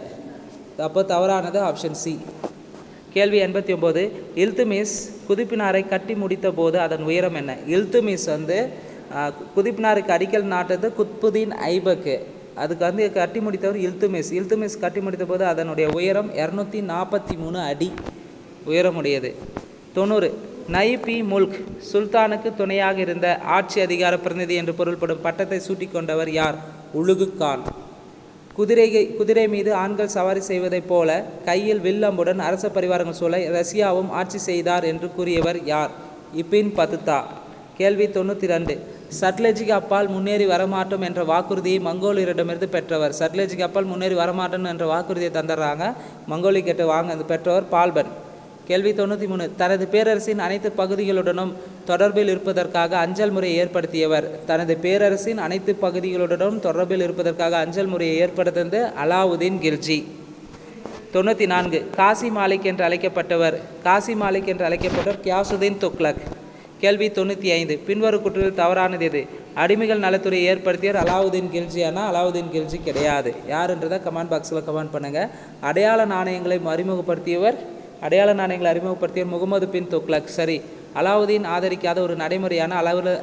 அப்போ தவறானது ஆப்ஷன் சி. கேள்வி 89. இல்துமிஸ் குதுப்பினாரை கட்டி முடித்த போது அதன் உயரம் என்ன? இல்துமிஸ் வந்து குதுப்பினாருக்கு அடிக்கல் நாட்டது குத்புதீன் ஐபக்கு. அதுக்கு வந்து கட்டி முடித்தவர் இல்துமிஸ் கட்டி முடித்த போது அதனுடைய உயரம் 243 அடி உயரமுடையது. 90. நைபி முல்க் சுல்தானுக்கு துணையாக இருந்த ஆட்சி அதிகார பிரதிநிதி என்று பொருள்படும் பட்டத்தை சூட்டிக் கொண்டவர் யார்? உலுகு கான். குதிரை மீது ஆண்கள் சவாரி செய்வதைப் போல கையில் வில்லம்புடன் அரச பரிவாரங்கள் சூழ ரஷ்யாவும் ஆட்சி செய்தார் என்று கூறியவர் யார்? இபின் பத்துதா. கேள்வி 92. சட்லஜுக்கு அப்பால் முன்னேறி வரமாட்டோம் என்ற வாக்குறுதியை மங்கோலியரிடமிருந்து பெற்றவர். சட்லஜுக்கு அப்பால் முன்னேறி வரமாட்டோம் என்ற வாக்குறுதியை தந்துடுறாங்க, மங்கோலியர்கிட்ட வாங்க பெற்றவர் பால்பன். கேள்வி 93. தனது பேரரசின் அனைத்து பகுதிகளுடனும் தொடர்பில் இருப்பதற்காக அஞ்சல் முறையை ஏற்படுத்தியவர். தனது பேரரசின் அனைத்து பகுதிகளுடனும் தொடர்பில் இருப்பதற்காக அஞ்சல் முறையை ஏற்படுத்தியது அலாவுதீன் கில்ஜி. 94. காசி மாலிக் என்று அழைக்கப்பட்டவர் கியாசுதீன் துக்ளக். கேள்வி 95. பின்வரும் குற்றத்தில் தவறானது எது? அடிமைகள் நலத்துறையை ஏற்படுத்தியவர் அலாவுதீன் கில்ஜி. ஆனால் அலாவுதீன் கில்ஜி கிடையாது. யாருன்றதை கமெண்ட் பாக்ஸில் கமெண்ட் பண்ணுங்கள். அடையாள நாணயங்களை அறிமுகப்படுத்தியவர் முகமது பின் துக்ளக். சரி. அலாவுதீன் ஆதரிக்காத ஒரு நடைமுறையான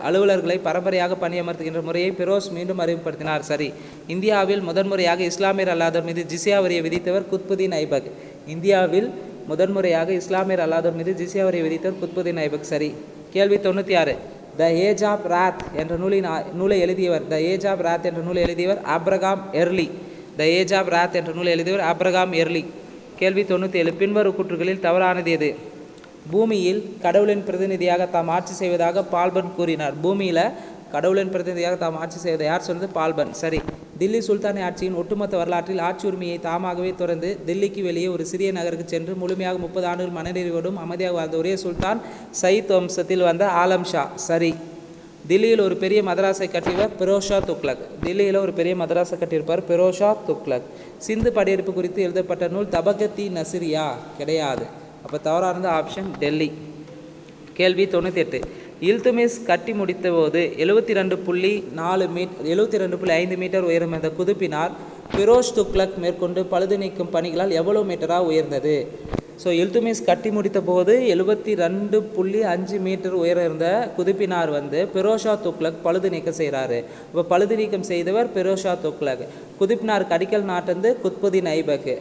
அலுவலர்களை பரம்பரையாக பணியமர்த்துகின்ற முறையை பெரோஸ் மீண்டும் அறிமுகப்படுத்தினார். சரி. இந்தியாவில் முதன்முறையாக இஸ்லாமியர் அல்லாதோர் மீது ஜிஸ்யா வரியை விதித்தவர் குத்புதீன் ஐபக். இந்தியாவில் முதன்முறையாக இஸ்லாமியர் அல்லாதோர் மீது ஜிஸ்யா வரியை விதித்தவர் குத்புதீன் ஐபக். சரி. கேள்வி 96. த ஏஜ் ஆஃப் ராத் என்ற நூலை எழுதியவர் ஆப்ரகாம் எர்லி. கேள்வி 97. பின்வரும் கூற்றுகளில் தவறானது எது? பூமியில் கடவுளின் பிரதிநிதியாக தாம் ஆட்சி செய்வதாக பால்பன் கூறினார். பூமியில் கடவுளின் பிரதிநிதியாக தாம் ஆட்சி செய்வதை யார் சொன்னது? பால்பன். சரி. தில்லி சுல்தானி ஆட்சியின் ஒட்டுமொத்த வரலாற்றில் ஆட்சி உரிமையை தாமாகவே துறந்து தில்லிக்கு வெளியே ஒரு சிறிய நகருக்கு சென்று முழுமையாக 30 ஆண்டுகள் மனநிறைவோடும் அமைதியாக வாழ்ந்த ஒரே சுல்தான் சயீத் வம்சத்தில் வந்த ஆலம் ஷா. சரி. தில்லியில் ஒரு பெரிய மதராசை கட்டியவர் பெரோஷா துக்ளக். சிந்து படையெடுப்பு குறித்து எழுதப்பட்ட நூல் தபகத்தி நசிரியா? கிடையாது. அப்போ தவறானது ஆப்ஷன் டெல்லி. கேள்வி 98. இல்துமிஸ் கட்டி முடித்த போது 72.5 மீட்டர் உயரம் இருந்த குதுப்பினார் பெரோஷ் துக்ளக் மேற்கொண்டு பழுது நீக்கும் பணிகளால் எவ்வளவு மீட்டராக உயர்ந்தது? ஸோ இல்துமிஸ் கட்டி முடித்த போது 72.5 மீட்டர் உயரம் இருந்த குதுப்பினார் வந்து பெரோஷா துக்ளக் பழுது நீக்கம் செய்கிறாரு. இப்போ பழுது நீக்கம் செய்தவர் பெரோஷா துக்ளக். குதுப்பினாருக்கு அடிக்கல் நாட்டது குத்புதீன் ஐபக்.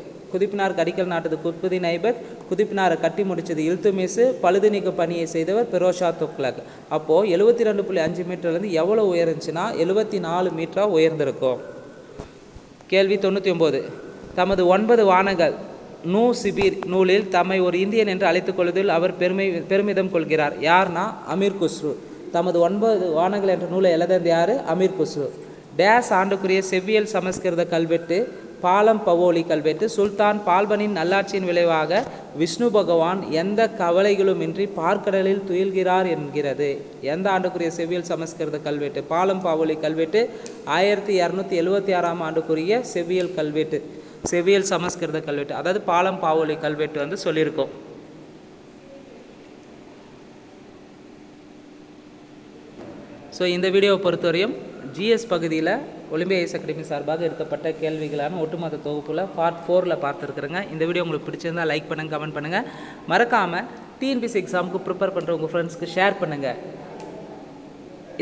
குதுப்பினாரை கட்டி முடித்தது இல்துமிஸ். பழுது நீக்க பணியை செய்தவர் பெரோஷா துக்ளக். அப்போது 72.5 மீட்டர்லேருந்து எவ்வளோ உயர்ந்துச்சுன்னா 74 மீட்டராக உயர்ந்திருக்கும். கேள்வி 99. தமது 9 வானங்கள் நூ சிபீர் நூலில் தம்மை ஒரு இந்தியன் என்று அழைத்துக் கொள்வதில் அவர் பெருமிதம் கொள்கிறார். யார்னா அமீர் குஸ்ரு. தமது 9 வானங்கள் என்ற நூலை எழுதது யார்? அமீர் குஸ்ரு. டேஸ் ஆண்டுக்குரிய செவ்வியல் சமஸ்கிருத கல்வெட்டு பாலம் பவோலி கல்வெட்டு. சுல்தான் பால்பனின் நல்லாட்சியின் விளைவாக விஷ்ணு பகவான் எந்த கவலைகளுமின்றி பார்க்கடலில் துயில்கிறார் என்கிறது. எந்த ஆண்டுக்குரிய செவ்வியல் சமஸ்கிருத கல்வெட்டு? பாலம் பவோலி கல்வெட்டு 1276 ஆண்டுக்குரிய செவ்வியல் சமஸ்கிருத கல்வெட்டு. அதாவது பாலம் பாவோலி கல்வெட்டு வந்து சொல்லியிருக்கோம். ஸோ இந்த வீடியோவை பொறுத்தவரையும் ஜிஎஸ் பகுதியில் ஒலிம்பியா ஐஸ் அகாடமி சார்பாக எடுக்கப்பட்ட கேள்விகளான ஒட்டுமொத்த தொகுப்பில் பார்ட் 4ல் பார்த்துருக்குறேங்க. இந்த வீடியோ உங்களுக்கு பிடிச்சிருந்தால் லைக் பண்ணுங்கள், கமெண்ட் பண்ணுங்கள். மறக்காமல் டிஎன்பிஎஸ்சி எக்ஸாமுக்கு ப்ரிப்பேர் பண்ணுற உங்கள் ஃப்ரெண்ட்ஸ்க்கு ஷேர் பண்ணுங்கள்.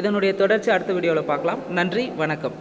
இதனுடைய தொடர்ச்சி அடுத்த வீடியோவில் பார்க்கலாம். நன்றி, வணக்கம்.